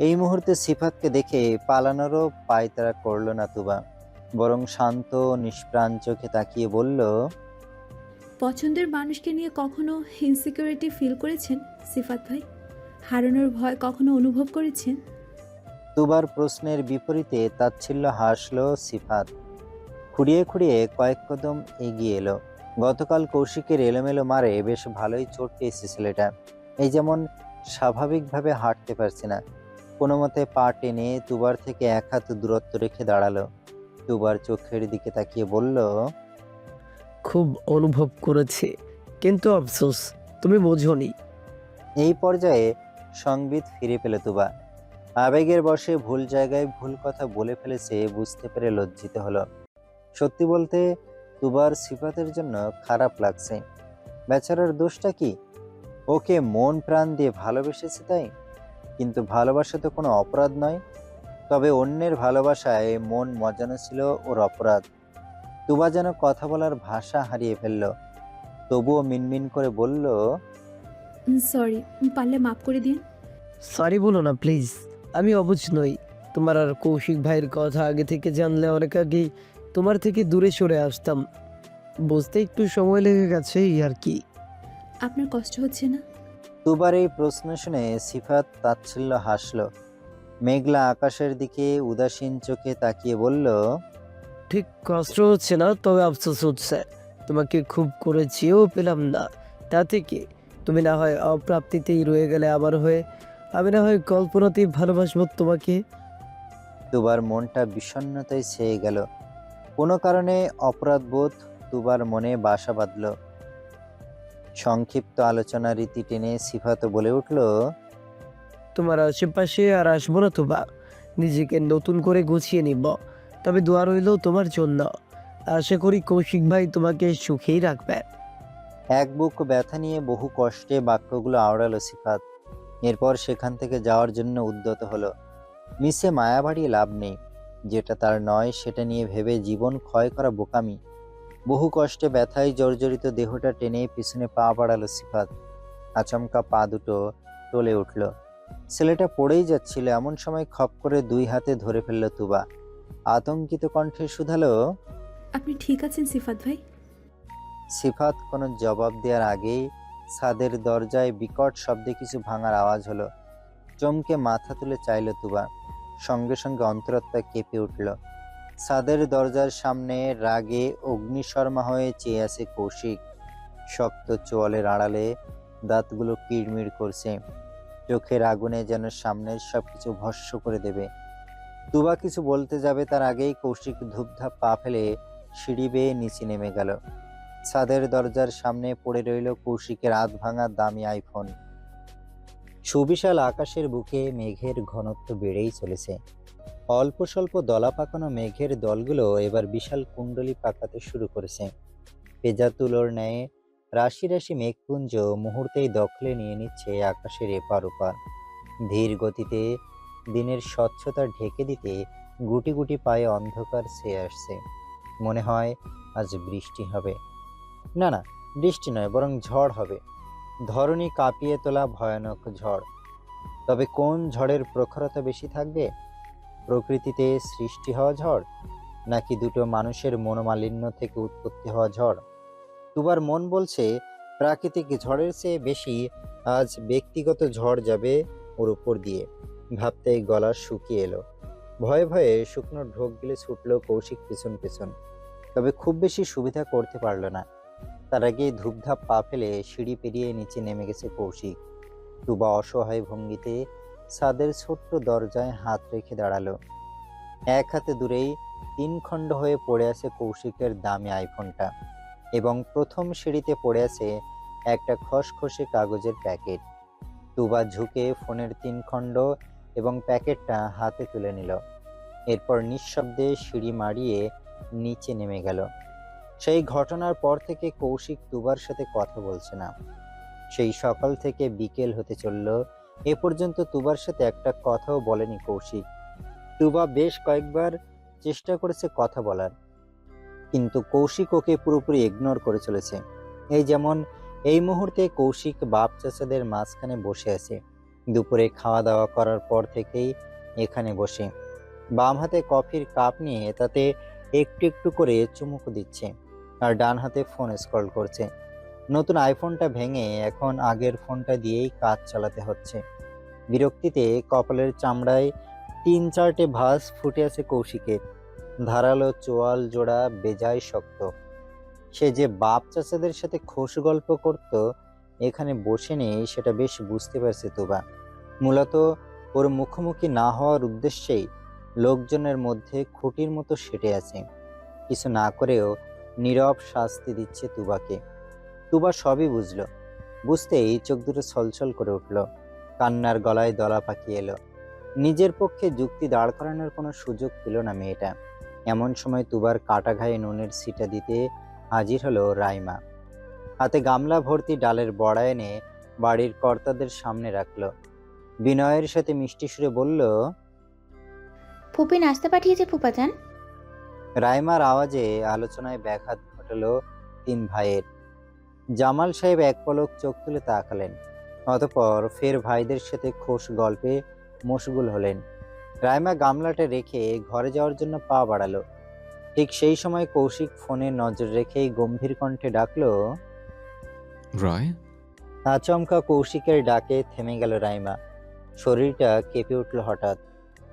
এই মুহূর্তে সিফাতকে দেখে পালানোরও পায়তারা করল না তুবা, বরং শান্ত নিষ্প্রাণ চোখে তাকিয়ে বলল, পছন্দের মানুষকে নিয়ে কখনো ইনসিকিউরিটি ফিল করেছেন সিফাত ভাই? হারানোর ভয় কখনো অনুভব করেছেন? তুবার প্রশ্নের বিপরীতে তাচ্ছিল্য হাসল সিফাত। খুঁড়িয়ে খুঁড়িয়ে কয়েক কদম এগিয়ে এলো। গতকাল কৌশিকের এলোমেলো মারে বেশ ভালোই চোট পেয়েছে ছেলেটা। এই যেমন স্বাভাবিকভাবে হাঁটতে পারছে না। কোনো মতে পা টেনে তুবার থেকে 1 হাত দূরত্ব রেখে দাঁড়ালো। তুবার চোখের দিকে তাকিয়ে বলল, খুব অনুভব করেছি, কিন্তু আফসোস তুমি বোঝোনি। এই পর্যায়ে সংবিত ফিরে পেল তুবা। আবেগের বশে ভুল জায়গায় ভুল কথা বলে ফেলেছে বুঝতে পেরে লজ্জিত হলো। সত্যি বলতে তুবার সিফাতের জন্য খারাপ লাগছে। বেচারার দোষটা কি? ওকে মন প্রাণ দিয়ে ভালোবেসেছে তাই। কিন্তু ভালোবাসা তো কোনো অপরাধ নয়। তবে অন্যের ভালোবাসায় মন মজানো ছিল ওর অপরাধ। তুবা যেন কথা বলার ভাষা হারিয়ে ফেলল। তবুও মিনমিন করে বলল, সরি, পারলে মাফ করে দিন। সরি বলো না প্লিজ, আমি অবুঝ নই। তোমার আর কৌশিক ভাইয়ের কথা আগে থেকে জানলে অনেক আগেই তোমার থেকে দূরে সরে আসতাম। বুঝতে একটু সময় লেগে গেছে এই আর কি। আপনার কষ্ট হচ্ছে না? তুবার এই প্রশ্ন শুনে সিফাত তাচ্ছিল্য হাসল। মেঘলা আকাশের দিকে উদাসীন চোখে তাকিয়ে বলল, ঠিক কষ্ট হচ্ছে না, তবে আফসোস হচ্ছে। তোমাকে খুব করে চেয়েও পেলাম না। তাতে কি, তুমি না হয় অপ্রাপ্তিতেই রয়ে গেলে আমার হয়ে, আমি না হয় কল্পনাতেই ভালোবাসবো তোমাকে। তুবার মনটা বিষণ্ণতায় ছেয়ে গেল। কোনো কারণে অপরাধবোধ তুবার মনে বাসা বাঁধল। সংক্ষিপ্ত আলোচনা রীতি টেনে সিফাত বলে উঠল, তোমার আশেপাশে আর আসবো না তোবা, নিজেকে নতুন করে গুছিয়ে নিব। তবে দোয়া রইল তোমার জন্য। আশা করি কৌশিক ভাই তোমাকে সুখেই রাখবে। এক বুক ব্যথা নিয়ে বহু কষ্টে বাক্যগুলো আওড়ালো সিফাত। এরপর সেখান থেকে যাওয়ার জন্য উদ্যত হলো। মিসে মায়া বাড়িয়ে লাভ নেই। যেটা তার নয় সেটা নিয়ে ভেবে জীবন ক্ষয় করা বোকামি। বহু কষ্টে ব্যথায় জর্জরিত দেহটা টেনে পিছনে পা বাড়ালো সিফাত। আচমকা পা দুটো টলে উঠল। ছেলেটা পড়েই যাচ্ছিল, এমন সময় খপ করে দুই হাতে ধরে ফেলল তুবা। আতঙ্কিত কণ্ঠে শুধালো, আপনি ঠিক আছেন সিফাত ভাই? সিফাত কোনো জবাব দেওয়ার আগেই ছাদের দরজায় বিকট শব্দে কিছু ভাঙার আওয়াজ হলো। চমকে মাথা তুলে চাইল তুবা। সঙ্গে সঙ্গে অন্তরাত্মা কেঁপে উঠল। ছাদের দরজার সামনে রাগে অগ্নিশর্মা হয়ে চেয়ে আছে কৌশিক। শক্ত চোয়ালের আড়ালে দাঁতগুলো কিড়মিড় করছে। চোখের আগুনে যেন সামনের সবকিছু ভস্ম করে দেবে। তুবা কিছু বলতে যাবে তার আগেই কৌশিক ধূপধাপ পা ফেলে সিঁড়ি বেয়ে নিচে নেমে গেল। ছাদের দরজার সামনে পড়ে রইল কৌশিকের আধ ভাঙা দামি আইফোন। সুবিশাল আকাশের বুকে মেঘের ঘনত্ব বেড়েই চলেছে। অল্প স্বল্প দলা পাকানো মেঘের দলগুলো এবার বিশাল কুণ্ডলী পাকাতে শুরু করেছে। পেঁজা তুলোর ন্যায় রাশি রাশি মেঘপুঞ্জ মুহূর্তেই দখলে নিয়ে নিচ্ছে আকাশের এপার ওপার। ধীর গতিতে দিনের স্বচ্ছতা ঢেকে দিতে গুটি গুটি পায়ে অন্ধকার ছেয়ে আসছে। মনে হয় আজ বৃষ্টি হবে। না না, বৃষ্টি নয়, বরং ঝড় হবে। ধরণী কাঁপিয়ে তোলা ভয়ানক ঝড়। তবে কোন ঝড়ের প্রখরতা বেশি থাকবে? প্রকৃতিতে সৃষ্টি হওয়া ঝড়, নাকি দুটো মানুষের মনোমালিন্য থেকে উৎপত্তি হওয়া ঝড়? তুবার মন বলছে প্রাকৃতিক ঝড়ের চেয়ে বেশি আজ ব্যক্তিগত ঝড় যাবে ওর উপর দিয়ে। ভাবতেই গলা শুকিয়ে এলো। ভয়ে ভয়ে শুকনো ঢোক গিলে ছুটল কৌশিক পেছন পেছন। তবে খুব বেশি সুবিধা করতে পারল না। তার আগে ধূপধাপ পা ফেলে সিঁড়ি পেরিয়ে নিচে নেমে গেছে কৌশিক। তুবা অসহায় ভঙ্গিতে ছাদের ছোট্ট দরজায় হাত রেখে দাঁড়ালো। এক হাতে দূরেই 3 খণ্ড হয়ে পড়ে আছে কৌশিকের দামি আইফোনটা, এবং প্রথম সিঁড়িতে পড়ে আছে একটা খসখসে কাগজের প্যাকেট। তুবা ঝুঁকে ফোনের 3 খণ্ড এবং প্যাকেটটা হাতে তুলে নিল। এরপর নিঃশব্দে সিঁড়ি মারিয়ে নিচে নেমে গেল। সেই ঘটনার পর থেকে কৌশিক তুবার সাথে কথা বলছে না। সেই সকাল থেকে বিকেল হতে চলল, এ পর্যন্ত তুবার সাথে একটা কথাও বলেনি কৌশিক। তুবা বেশ কয়েকবার চেষ্টা করেছে কথা বলার, কিন্তু কৌশিক ওকে পুরোপুরি ইগনোর করে চলেছে। এই যেমন এই মুহূর্তে কৌশিক বাপ চাচাদের মাঝখানে বসে আছে। দুপুরে খাওয়া দাওয়া করার পর থেকেই এখানে বসে বাম হাতে কফির কাপ নিয়ে তাতে একটু একটু করে চুমুক দিচ্ছে, আর ডান হাতে ফোন স্ক্রল করছে। নতুন আইফোনটা ভেঙে এখন আগের ফোনটা দিয়েই কাজ চালাতে হচ্ছে। বিরক্তিতে কপালের চামড়ায় 3-4টে ভাঁজ ফুটে আছে কৌশিকের। ধারালো চোয়াল জোড়া বেজায় শক্ত। সে যে বাপ চাচাদের সাথে খোশ গল্প করত এখানে বসে নেই, সেটা বেশ বুঝতে পারছে তুবা। মূলত ওর মুখোমুখি না হওয়ার উদ্দেশ্যেই লোকজনের মধ্যে খুঁটির মতো সেটে আছে। কিছু না করেও নীরব শাস্তি দিচ্ছে তুবাকে। তুবা সবই বুঝলো। বুঝতেই চোখ দুটো ছলছল করে উঠল। কান্নার গলায় দলা পাকিয়ে এলো। নিজের পক্ষে যুক্তি দাঁড় করানোর কোনো সুযোগ পেল না মেয়েটা। এমন সময় তুবার কাটা ঘায়ে নুনের ছিটা দিতে হাজির হলো রাইমা। হাতে গামলা ভর্তি ডালের বড়া এনে বাড়ির কর্তাদের সামনে রাখলো। বিনয়ের সাথে মিষ্টি সুরে বলল, ফুপি নাস্তা পাঠিয়েছে ফুপাজান। রাইমার আওয়াজে আলোচনায় ব্যাঘাত ঘটালো 3 ভাইয়ের। জামাল সাহেব এক পলক চোখ তুলে তাকালেন, অতঃপর ফের ভাইদের সাথে খোশ গল্পে মশগুল হলেন। রাইমা গামলাটা রেখে ঘরে যাওয়ার জন্য পা বাড়ালো। ঠিক সেই সময় কৌশিক ফোনে নজর রেখেই গম্ভীর কণ্ঠে ডাকলো। রায়, আচমকা কৌশিকের ডাকে থেমে গেল রাইমা। শরীরটা কেঁপে উঠল হঠাৎ।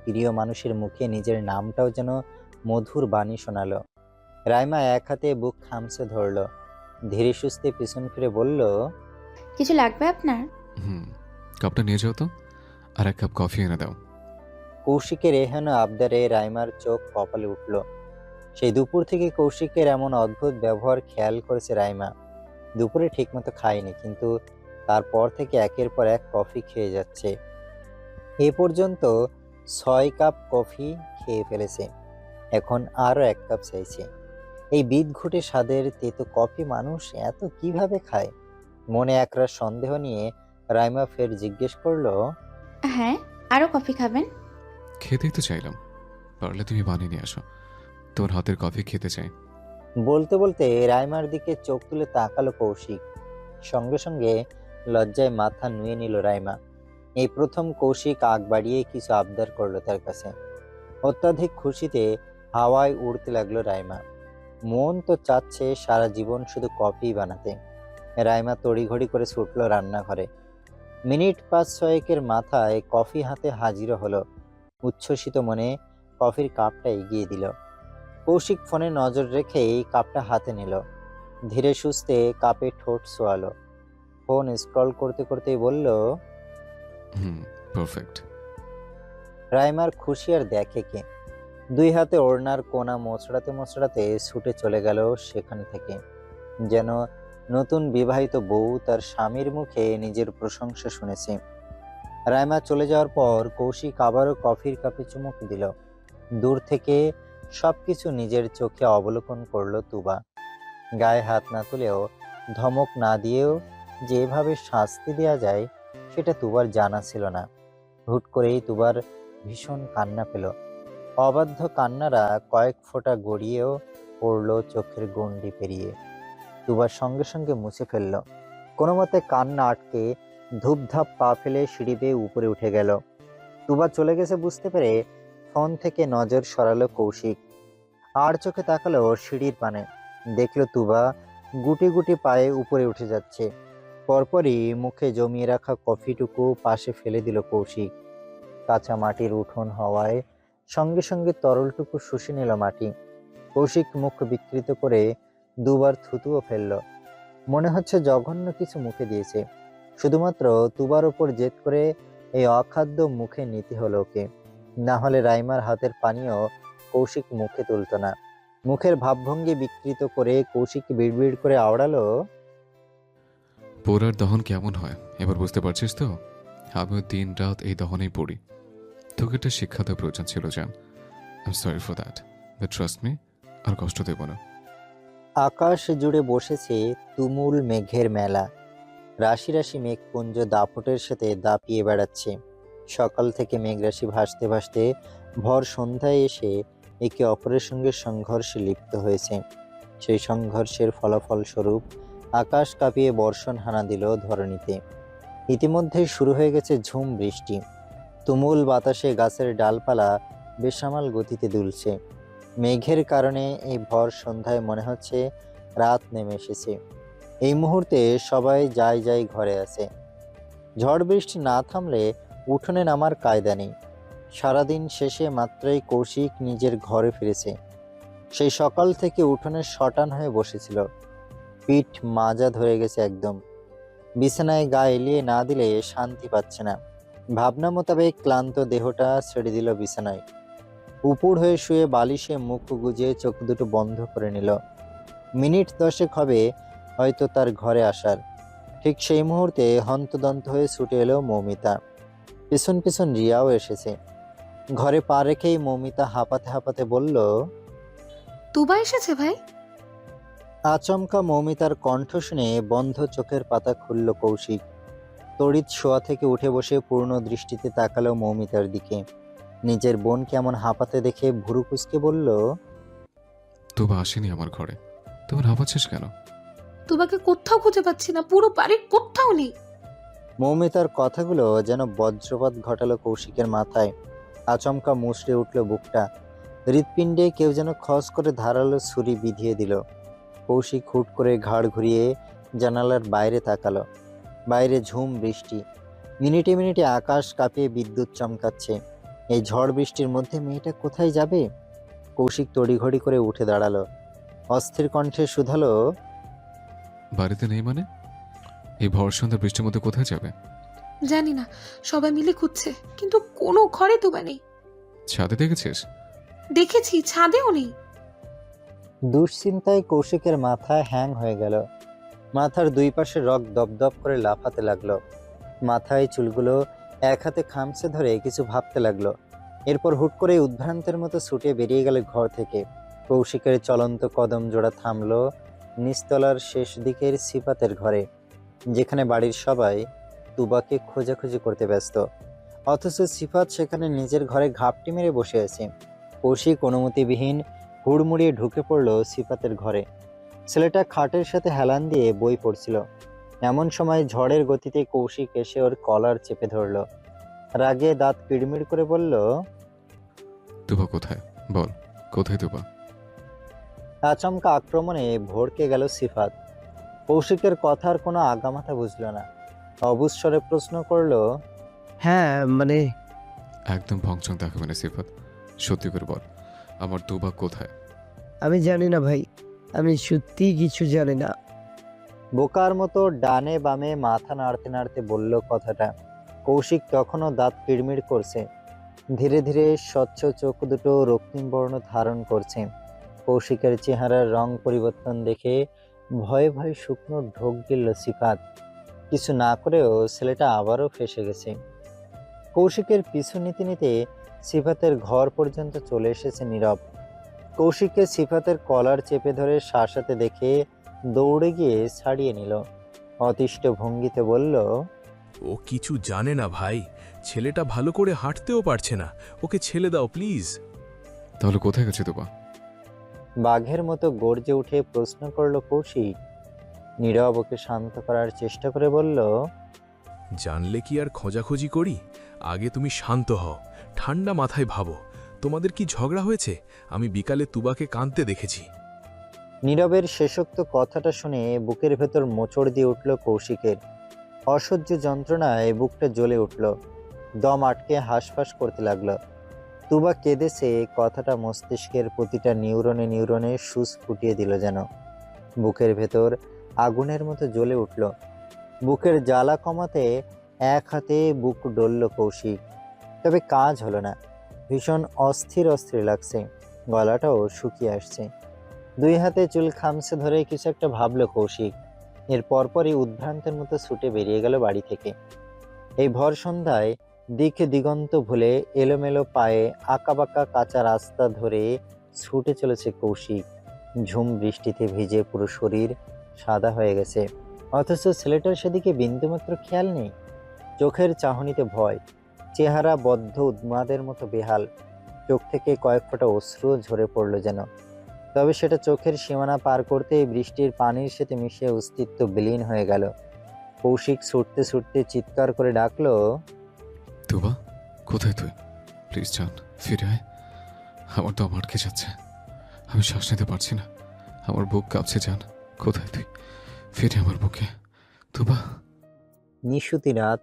প্রিয় মানুষের মুখে নিজের নামটাও যেন মধুর বাণী শোনালো। রাইমা এক হাতে বুক খামছে ধরল, ধীরে সুস্থে পিছন ফিরে বলল, কিছু লাগবে আপনার? কাপটা নিয়ে যাও তো, আর এক কাপ কফি এনে দাও। কৌশিকের এহেন আবদারে রাইমার চোখ কপালে উঠল। সেই দুপুর থেকে কৌশিকের এমন অদ্ভুত ব্যবহার খেয়াল করেছে রাইমা। দুপুরে ঠিকমতো খায়নি, কিন্তু তারপর থেকে একের পর এক কফি খেয়ে যাচ্ছে। এ পর্যন্ত 6 কাপ কফি খেয়ে ফেলেছে, এখন আরও 1 কাপ চাইছে। এই বিদঘুটে স্বাদের তেতো কফি মানুষ এত কিভাবে খায়? মনে একরাশ সন্দেহ নিয়ে রাইমা ফের জিজ্ঞেস করলো, হ্যাঁ, আরও কফি খাবেন? খেতেই তো চাইলাম, পারলে তুমি বানিয়ে নিয়ে আসো, তোমার হাতের কফি খেতে চাই। বলতে বলতে রাইমার দিকে চোখ তুলে তাকালো কৌশিক। সঙ্গে সঙ্গে লজ্জায় মাথা নুয়ে নিল রাইমা। এই প্রথম কৌশিক আগ বাড়িয়ে কিছু আবদার করলো তার কাছে। অত্যাধিক খুশিতে হাওয়ায় উড়তে লাগলো রাইমা। মন তো চাচ্ছে সারা জীবন শুধু কফি বানাতে। রাইমা তড়িঘড়ি করে ছুটলো রান্নাঘরে। মিনিট 5-6 মাথায় কফি হাতে হাজির হলো। উচ্ছ্বসিত মনে কফির কাপটা এগিয়ে দিল। কৌশিক ফোনে নজর রেখেই কাপটা হাতে নিল। ধীরে সুস্থে কাপে ঠোঁট ছোয়ালো। ফোন স্ক্রল করতে করতেই বলল, পারফেক্ট। রাইমার খুশি আর দেখে কে। 2 হাতে ওড়নার কোনা মোচড়াতে মোচড়াতে ছুটে চলে গেল সেখান থেকে, যেন নতুন বিবাহিত বউ তার স্বামীর মুখে নিজের প্রশংসা শুনেছে। রাইমা চলে যাওয়ার পর কৌশিক আবারও কফির কাপে চুমুক দিল। দূর থেকে সবকিছু নিজের চোখে অবলোকন করলো তুবা। গায়ে হাত না তুলেও, ধমক না দিয়েও যেভাবে শাস্তি দেওয়া যায় সেটা তুবার জানা ছিল না। হুট করেই তুবার ভীষণ কান্না পেল। অবাধ্য কান্নারা কয়েক ফোঁটা গড়িয়েও পড়ল চোখের গণ্ডি পেরিয়ে। তুবার সঙ্গে সঙ্গে মুছে ফেলল। কোনো মতে কান্না আটকে ধূপধাপ পা ফেলে সিঁড়ি বেয়ে উপরে উঠে গেল। তুবা চলে গেছে বুঝতে পেরে ফোন থেকে নজর সরালো কৌশিক। আর চোখে তাকালো সিঁড়ির পানে। দেখলো তুবা গুটি গুটি পায়ে উপরে উঠে যাচ্ছে। পরপরই মুখে জমিয়ে রাখা কফিটুকু পাশে ফেলে দিল কৌশিক। কাঁচা মাটির উঠোন হওয়ায় সঙ্গে সঙ্গে তরলটুকু শুষে নিল মাটি। কৌশিক মুখ বিকৃত করে 2বার থুতুও ফেলল। মনে হচ্ছে জঘন্য কিছু মুখে দিয়েছে। শুধুমাত্র তুবার ওপর জেদ করে এই অখাদ্য মুখে নিতে হলো ওকে। না হলে রাইমার হাতের পানীয় কৌশিক মুখে তুলত না। মুখের ভাবভঙ্গি বিকৃত করে কৌশিক বিড়বিড় করে আওড়ালো, পোড়ার দহন কেমন হয় এবার বুঝতে পারছিস তো? আমিও দিন রাত এই দহনেই পড়ি। তোকে একটা শিক্ষা দেওয়ার প্রয়োজন ছিল জান। I am sorry for that, but trust me, আর কষ্ট দেব না। আকাশ জুড়ে বসেছে তুমুল মেঘের মেলা। রাশি রাশি মেঘপুঞ্জ দাপটের সাথে দাপিয়ে বেড়াচ্ছে। সকাল থেকে মেঘরাশি ভাসতে ভাসতে ভর সন্ধ্যায় এসে একে অপরের সঙ্গে সংঘর্ষে লিপ্ত হয়েছে। সেই সংঘর্ষের ফলাফল স্বরূপ আকাশ কাঁপিয়ে বর্ষণ হানা দিল ধরণীতে। ইতিমধ্যে শুরু হয়ে গেছে ঝুম বৃষ্টি। তুমুল বাতাসে গাছের ডালপালা বেসামাল গতিতে দুলছে। মেঘের কারণে এই ভর সন্ধ্যায় মনে হচ্ছে রাত নেমে এসেছে। এই মুহূর্তে সবাই যাই যাই ঘরে আছে। ঝড় বৃষ্টি না থামলে উঠোনে নামার কায়দা নেই। সারাদিন শেষে মাত্রই কৌশিক নিজের ঘরে ফিরেছে। সেই সকাল থেকে উঠোনে শটান হয়ে বসেছিল। পিঠ মাজা ধরে গেছে একদম। বিছানায় গা এলিয়ে না দিলে শান্তি পাচ্ছে না। ভাবনা মোতাবেক ক্লান্ত দেহটা ছেড়ে দিল বিছানায়। উপুড় হয়ে শুয়ে বালিশে মুখ গুজে চোখ দুটো বন্ধ করে নিল। মিনিট 10 হবে হয়তো তার ঘরে আসার। ঠিক সেই মুহূর্তে হন্তদন্ত হয়ে ছুটে এলো মৌমিতা। পিছন পিছন রিয়াও এসেছে। ঘরে পা রেখেই মৌমিতা হাঁপাতে হাঁপাতে বলল, তুবা এসেছে ভাই? আচমকা মৌমিতার কণ্ঠ শুনে বন্ধ চোখের পাতা খুলল কৌশিক। তড়িৎ শোয়া থেকে উঠে বসে পূর্ণ দৃষ্টিতে তাকালো মৌমিতার দিকে। নিজের বোন কেমন হাঁপাতে দেখে ভুরু কুঁচকে বলল, তুবা আসেনি আমার ঘরে, তোমার হাঁপাচ্ছিস কেন? তুবাকে কোথাও খুঁজে পাচ্ছি না, পুরো বাড়ির কোথাও নেই। মৌমিতার কথাগুলো যেন বজ্রপাত ঘটালো কৌশিকের মাথায়। আচমকা মুচড়ে উঠল বুকটা। হৃৎপিণ্ডে কেউ যেন খস করে ধারালো ছুরি বিধিয়ে দিল। কৌশিক হুট করে ঘাড় ঘুরিয়ে জানালার বাইরে তাকালো। বাইরে ঝুম বৃষ্টি, মিনিটে মিনিটে আকাশ কাঁপিয়ে বিদ্যুৎ চমকাচ্ছে। এই ঝড় বৃষ্টির মধ্যে মেয়েটা কোথায় যাবে? কৌশিক তড়িঘড়ি করে উঠে দাঁড়ালো। অস্থির কণ্ঠে শুধালো, বাড়িতে নেই মানে? এই ভর সন্ধ্যা বৃষ্টির মধ্যে কোথায় যাবে? জানি না, সবাই মিলে খুঁজছে, কিন্তু কোনো ঘরে তোবা নেই। ছাদে দেখেছিস? দেখেছি, ছাদেও নেই। দুশ্চিন্তায় কৌশিকের মাথা হ্যাং হয়ে গেল। মাথার দুই পাশে রক দপদপ করে লাফাতে লাগলো। মাথায় চুলগুলো এক হাতে খামচে ধরে কিছু ভাবতে লাগলো। এরপর হুট করে উদ্ভ্রান্তের মতো ছুটে বেরিয়ে গেল ঘর থেকে। কৌশিকের চলন্ত কদম জোড়া থামলো নিচতলার শেষ দিকের সিফাতের ঘরে, যেখানে বাড়ির সবাই তুবাকে খোঁজাখুঁজি করতে ব্যস্ত। অথচ সিফাত সেখানে নিজের ঘরে ঘাপটি মেরে বসে আছে। কৌশিক অনুমতিবিহীন হুড়মুড়িয়ে ঢুকে পড়ল সিফাতের ঘরে। ছেলেটা খাটের সাথে হেলান দিয়ে বই পড়ছিল। এমন সময় ঝড়ের গতিতে কৌশিক এসে ওর কলার চেপে ধরল। রাগে দাঁত পিড়মিড় করে বলল, তুবা কোথায়? বল, কোথায় তুবা? আচমকা আক্রমণে ভড়কে গেল সিফাত। কৌশিকের কথার কোনো আগামাথা বুঝল না। অবুঝ স্বরে প্রশ্ন করলো, হ্যাঁ মানে একদম ভংচং দেখাবে না সিফাত, সত্যি করে বল, আমার তুবা কোথায়? আমি জানি না ভাই, আমি সত্যি কিছু জানি না। বোকার মতো ডানে বামে মাথা নাড়তে নাড়তে বলল কথাটা। কৌশিক তখনও দাঁত পিড়মিড় করছে। ধীরে ধীরে স্বচ্ছ চোখ দুটো রক্তিম বর্ণ ধারণ করছে। কৌশিকের চেহারার রং পরিবর্তন দেখে ভয়ে ভয়ে শুকনো ঢোক গিলল সিফাত। কিছু না করেও ছেলেটা আবারও ফেঁসে গেছে। কৌশিকের পিছু নিতে নিতে সিফাতের ঘর পর্যন্ত চলে এসেছে নীরব। কৌশিককে সিফাতের কলার চেপে ধরে শাসাতে দেখে দৌড়ে গিয়ে ছাড়িয়ে নিল। অতিষ্ঠ ভঙ্গিতে বলল, ও কিছু জানে না ভাই, ছেলেটা ভালো করে হাঁটতেও পারছে না, ওকে ছেড়ে দাও প্লিজ। তাহলে কোথায় গেছে তুবা? বাঘের মতো গর্জে উঠে প্রশ্ন করল কৌশিক। নীরব ওকে শান্ত করার চেষ্টা করে বলল, জানলে কি আর খোঁজাখুঁজি করি? আগে তুমি শান্ত হও, ঠান্ডা মাথায় ভাবো, তোমাদের কি ঝগড়া হয়েছে? আমি বিকালে তুবাকে কাঁদতে দেখেছি। নীরবের শেষোক্ত কথাটা শুনে বুকের ভেতর মোচড় দিয়ে উঠল কৌশিকের। অসহ্য যন্ত্রণায় বুকটা জ্বলে উঠল। দম আটকে হাঁসফাঁস করতে লাগলো। তুবা কেঁদেছে, কথাটা মস্তিষ্কের প্রতিটা নিউরনে নিউরনে সুচ ফুটিয়ে দিল যেন। বুকের ভেতর আগুনের মতো জ্বলে উঠল। বুকের জ্বালা কমাতে এক হাতে বুক ডলল কৌশিক, তবে কাজ হলো না। ভীষণ অস্থির অস্থির লাগছে, গলাটাও শুকিয়ে আসছে। দুই হাতে চুল খামছে ধরে কিছু একটা ভাবলো কৌশিক। এর পরপরই উদ্ভ্রান্তের মতো ছুটে বেরিয়ে গেল বাড়ি থেকে। এই ভর সন্ধ্যায় দিক দিগন্ত ভুলে এলোমেলো পায়ে আঁকাবাঁকা কাঁচা রাস্তা ধরে ছুটে চলেছে কৌশিক। ঝুম বৃষ্টিতে ভিজে পুরো শরীর সাদা হয়ে গেছে, অথচ ছেলেটার সেদিকে বিন্দুমাত্র খেয়াল নেই। চোখের চাহনিতে ভয়, চেহারা বদ্ধ উন্মাদের মতো বেহাল। চোখ থেকে কয়েক ফোঁটা অশ্রু ঝরে পড়ল যেন। তবে সেটা চোখের সীমানা পার করতেই বৃষ্টির পানির সাথে মিশে অস্তিত্ব বিলীন হয়ে গেল। কৌশিক ছুটতে ছুটতে চিৎকার করে ডাকলো, তুবা কোথায় তুই? প্লিজ জান, ফিরে আয়। আমার তো আটকে যাচ্ছে, আমি শ্বাস নিতে পারছি না, আমার বুক কাঁপছে। জান, কোথায় তুই? ফিরে আমার বুকে, তুবা। নিশুতি রাত,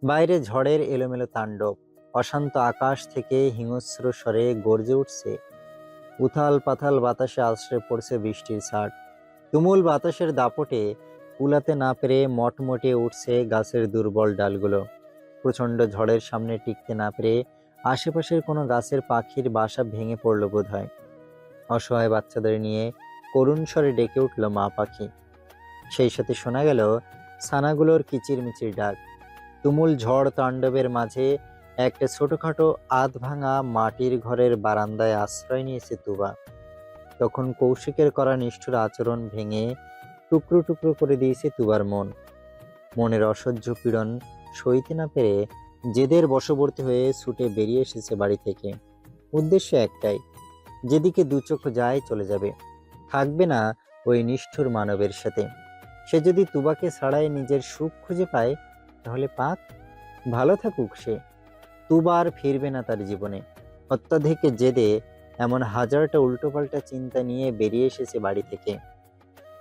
বাইরে ঝড়ের এলোমেলো তাণ্ডব। অশান্ত আকাশ থেকে হিংস্র স্বরে গর্জে উঠছে। উথাল পাথাল বাতাসে আশ্রয় পড়ছে বৃষ্টির ছাট। তুমুল বাতাসের দাপটে কুলাতে না পেরে মটমটিয়ে উঠছে গাছের দুর্বল ডালগুলো। প্রচণ্ড ঝড়ের সামনে টিকতে না পেরে আশেপাশের কোনো গাছের পাখির বাসা ভেঙে পড়ল বোধহয়। অসহায় বাচ্চাদের নিয়ে করুণ স্বরে ডেকে উঠল মা পাখি। সেই সাথে শোনা গেল ছানাগুলোর কিচিরমিচির ডাক। তুমুল ঝড় তাণ্ডবের মাঝে একটা ছোটখাটো আধ ভাঙা মাটির ঘরের বারান্দায় আশ্রয় নিয়েছে তুবা। তখন কৌশিকের করা নিষ্ঠুর আচরণ ভেঙে টুকরো টুকরো করে দিয়েছে তুবার মন। মনের অসহ্য পীড়ন সইতে না পেরে জেদের বশবর্তী হয়ে ছুটে বেরিয়ে এসেছে বাড়ি থেকে। উদ্দেশ্য একটাই, যেদিকে দু চোখ যায় চলে যাবে, থাকবে না ওই নিষ্ঠুর মানবের সাথে। সে যদি তুবাকে ছাড়াই নিজের সুখ খুঁজে পায়, তাহলে পাক, ভালো থাকুক সে। তুবা আর ফিরবে না তার জীবনে। অত্যাধিক জেদে এমন হাজারটা উল্টোপাল্টা চিন্তা নিয়ে বেরিয়ে এসেছে বাড়ি থেকে।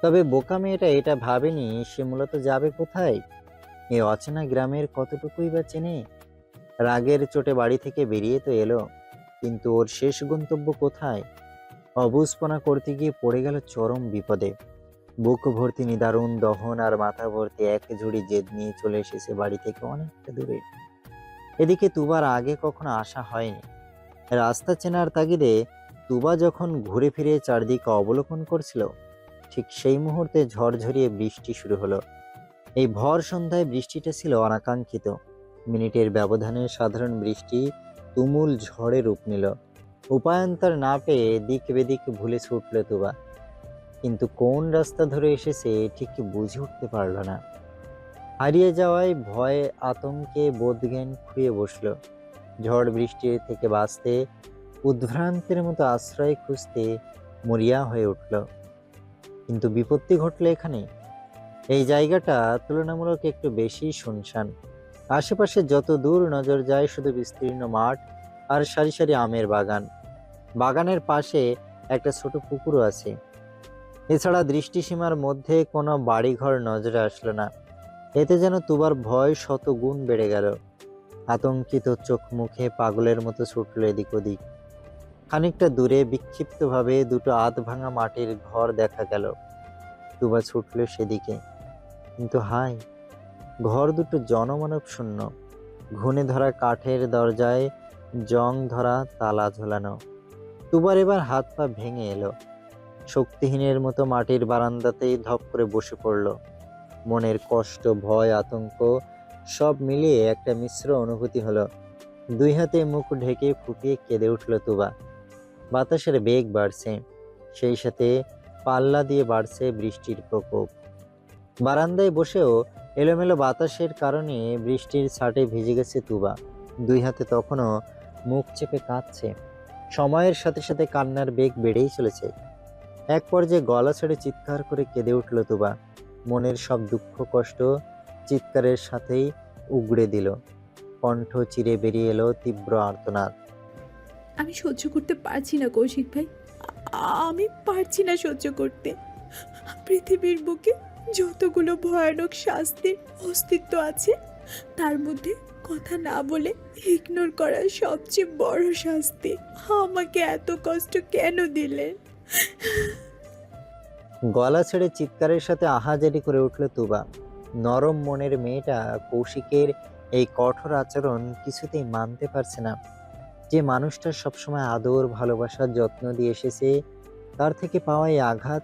তবে বোকা মেয়েটা এটা ভাবেনি সে মূলত যাবে কোথায়। এই অচেনা গ্রামের কতটুকুই বা চেনে। রাগের চোটে বাড়ি থেকে বেরিয়ে তো এলো, কিন্তু ওর শেষ গন্তব্য কোথায়? অবুঝপনা করতে গিয়ে পড়ে গেল চরম বিপদে। বুক ভর্তি নিদারুণ দহন আর মাথা ভর্তি এক ঝুড়ি জেদ নিয়ে চলে এসেছে বাড়ি থেকে অনেকটা দূরে। এদিকে তুবার আগে কখনো আসা হয়নি। রাস্তা চেনার তাগিদে তুবা যখন ঘুরে ফিরে চারদিকে অবলোকন করছিল, ঠিক সেই মুহূর্তে ঝড়ঝরিয়ে বৃষ্টি শুরু হলো। এই ভর সন্ধ্যায় বৃষ্টিটা ছিল অনাকাঙ্ক্ষিত। মিনিটের ব্যবধানে সাধারণ বৃষ্টি তুমুল ঝড়ে রূপ নিল। উপায়ান্তর না পেয়ে দিক বেদিক ভুলে ছুটল তুবা, কিন্তু কোন রাস্তা ধরে এসেছে ঠিক বুঝে উঠতে পারল না। হারিয়ে যাওয়ায় ভয়ে আতঙ্কে বোধজ্ঞান খুঁয়ে বসল। ঝড় বৃষ্টির থেকে বাঁচতে উদ্ভ্রান্তের মতো আশ্রয় খুঁজতে মরিয়া হয়ে উঠল। কিন্তু বিপত্তি ঘটল এখানে। এই জায়গাটা তুলনামূলক একটু বেশি শুনশান। আশেপাশে যত দূর নজর যায় শুধু বিস্তীর্ণ মাঠ আর সারি সারি আমের বাগান। বাগানের পাশে একটা ছোট পুকুরও আছে। এছাড়া দৃষ্টিসীমার মধ্যে কোনো বাড়িঘর নজরে আসলো না। এতে যেন তুবার ভয় শত গুণ বেড়ে গেল। আতঙ্কিত চোখ মুখে পাগলের মতো ছুটল এদিক ওদিক। খানিকটা দূরে বিক্ষিপ্তভাবে দুটো আধ ভাঙা মাটির ঘর দেখা গেল। তুবা ছুটল সেদিকে, কিন্তু হায়, ঘর দুটো জনমানব শূন্য। ঘুণে ধরা কাঠের দরজায় জং ধরা তালা ঝোলানো। তুবার এবার হাত পা ভেঙে এলো। শক্তিহীনের মতো মাটির বারান্দাতেই ধপ করে বসে পড়ল। মনের কষ্ট, ভয়, আতঙ্ক সব মিলিয়ে একটা মিশ্র অনুভূতি হলো। দুই হাতে মুখ ঢেকে ফুপিয়ে কেঁদে উঠল তুবা। বাতাসের বেগ বাড়ছে, সেই সাথে পাল্লা দিয়ে বাড়ছে বৃষ্টির প্রকোপ। বারান্দায় বসেও এলোমেলো বাতাসের কারণে বৃষ্টির ছাটে ভিজে গেছে তুবা। দুই হাতে তখনও মুখ চেপে কাঁদছে। সময়ের সাথে সাথে কান্নার বেগ বেড়েই চলেছে। এক পর্যায়ে গলা ছেড়ে চিৎকার করে কেঁদে উঠল তুবা। মনের সব দুঃখ কষ্ট চিৎকারের সাথেই উগড়ে দিল। কণ্ঠ চিরে বেরিয়ে এলো তীব্র আর্তনাদ। আমি সহ্য করতে পারছি না কৌশিক ভাই, আমি পারছি না সহ্য করতে। পৃথিবীর বুকে যতগুলো ভয়ানক শাস্তির অস্তিত্ব আছে, তার মধ্যে কথা না বলে ইগনোর করা সবচেয়ে বড় শাস্তি। আমাকে এত কষ্ট কেন দিলেন? গলা ছেড়ে চিৎকারের সাথে আহাজারি করে উঠল তুবা। নরম মনের মেয়েটা কৌশিকের এই কঠোর আচরণ কিছুতেই মানতে পারছে না। যে মানুষটা সবসময় আদর, ভালোবাসার যত্ন দিয়ে এসেছে, তার থেকে পাওয়া এই আঘাত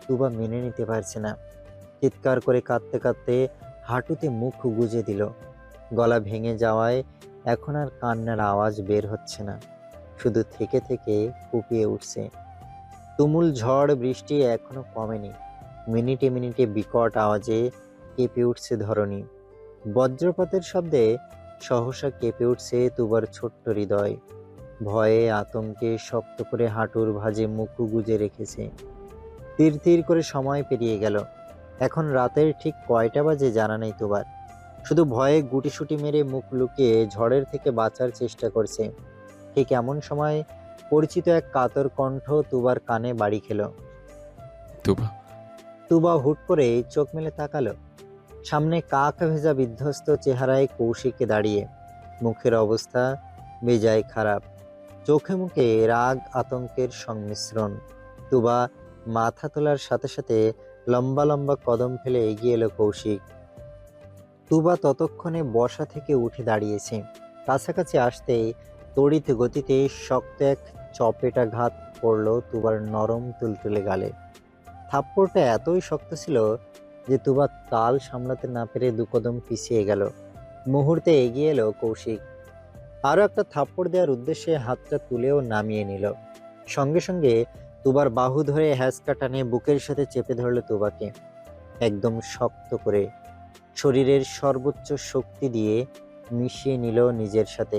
তুবা মেনে নিতে পারছে না। চিৎকার করে কাঁদতে কাঁদতে হাঁটুতে মুখ গুজে দিল। গলা ভেঙে যাওয়ায় এখন আর কান্নার আওয়াজ বের হচ্ছে না, শুধু থেকে থেকে ফুপিয়ে উঠছে। তুমুল ঝড় বৃষ্টি এখনো কমেনি। মিনিটে মিনিটে বিকট আওয়াজে কেঁপে উঠছে ধরণী। বজ্রপাতের শব্দে সহসা কেঁপে উঠছে তুবার ছোট্ট হৃদয়। ভয়ে আতঙ্কে শক্ত করে হাঁটুর ভাঁজে মুখ গুজে রেখেছে। তীর তীর করে সময় পেরিয়ে গেল। এখন রাতের ঠিক কয়টা বাজে জানা নেই তুবার। শুধু ভয়ে গুটিসুটি মেরে মুখ লুকিয়ে ঝড়ের থেকে বাঁচার চেষ্টা করছে। ঠিক এমন সময় পরিচিত এক কাতর কণ্ঠ তুবার কানে বাড়ি খেল। তুবা, তুবা হুট করে চোখ মেলে তাকালো। সামনে কাক ভেজা বিধ্বস্ত চেহারায় কৌশিকে দাঁড়িয়ে। মুখের অবস্থা বেজায় খারাপ, চোখে মুখে রাগ আতঙ্কের সংমিশ্রণ। তুবা মাথা তোলার সাথে সাথে লম্বা লম্বা কদম ফেলে এগিয়ে এলো কৌশিক। তুবা ততক্ষণে বসা থেকে উঠে দাঁড়িয়েছে। কাছাকাছি আসতেই তড়িৎ গতিতে শক্ত এক চপেটাঘাত পড়ল তুবার নরম তুলতুলে গালে। থাপ্পড়টা এতই শক্ত ছিল যে তুবা তাল সামলাতে না পেরে দুকদম পিছিয়ে গেল। মুহূর্তে এগিয়ে এলো কৌশিক। আরও একটা থাপ্পড় দেওয়ার উদ্দেশ্যে হাতটা তুলেও নামিয়ে নিল। সঙ্গে সঙ্গে তুবার বাহু ধরে হ্যাঁচকা টানে বুকের সাথে চেপে ধরল তুবাকে, একদম শক্ত করে। শরীরের সর্বোচ্চ শক্তি দিয়ে মিশিয়ে নিল নিজের সাথে।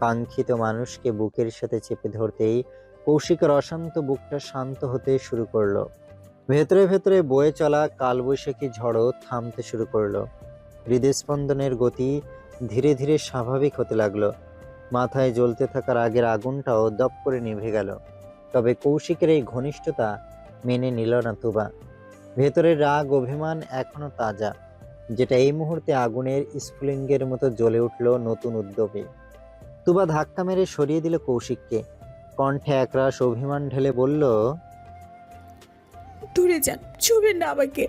কাঙ্ক্ষিত মানুষকে বুকের সাথে চেপে ধরতেই কৌশিকের অশান্ত বুকটা শান্ত হতে শুরু করলো। ভেতরে ভেতরে বয়ে চলা কালবৈশাখী ঝড়ও থামতে শুরু করলো। হৃদস্পন্দনের গতি ধীরে ধীরে স্বাভাবিক হতে লাগলো। মাথায় জ্বলতে থাকা রাগের আগুনটাও দপ করে নিভে গেল। তবে কৌশিকের এই ঘনিষ্ঠতা মেনে নিল না তুবা। ভেতরের রাগ অভিমান এখনো তাজা, যেটা এই মুহূর্তে আগুনের স্ফুলিঙ্গের মতো জ্বলে উঠল নতুন উদ্যোগে। তুবা ধাক্কা মেরে সরিয়ে দিল কৌশিককে, কণ্ঠে একরাশ অভিমান ঢেলে বলল, দূরে যান, ছুবেন না আমাকে।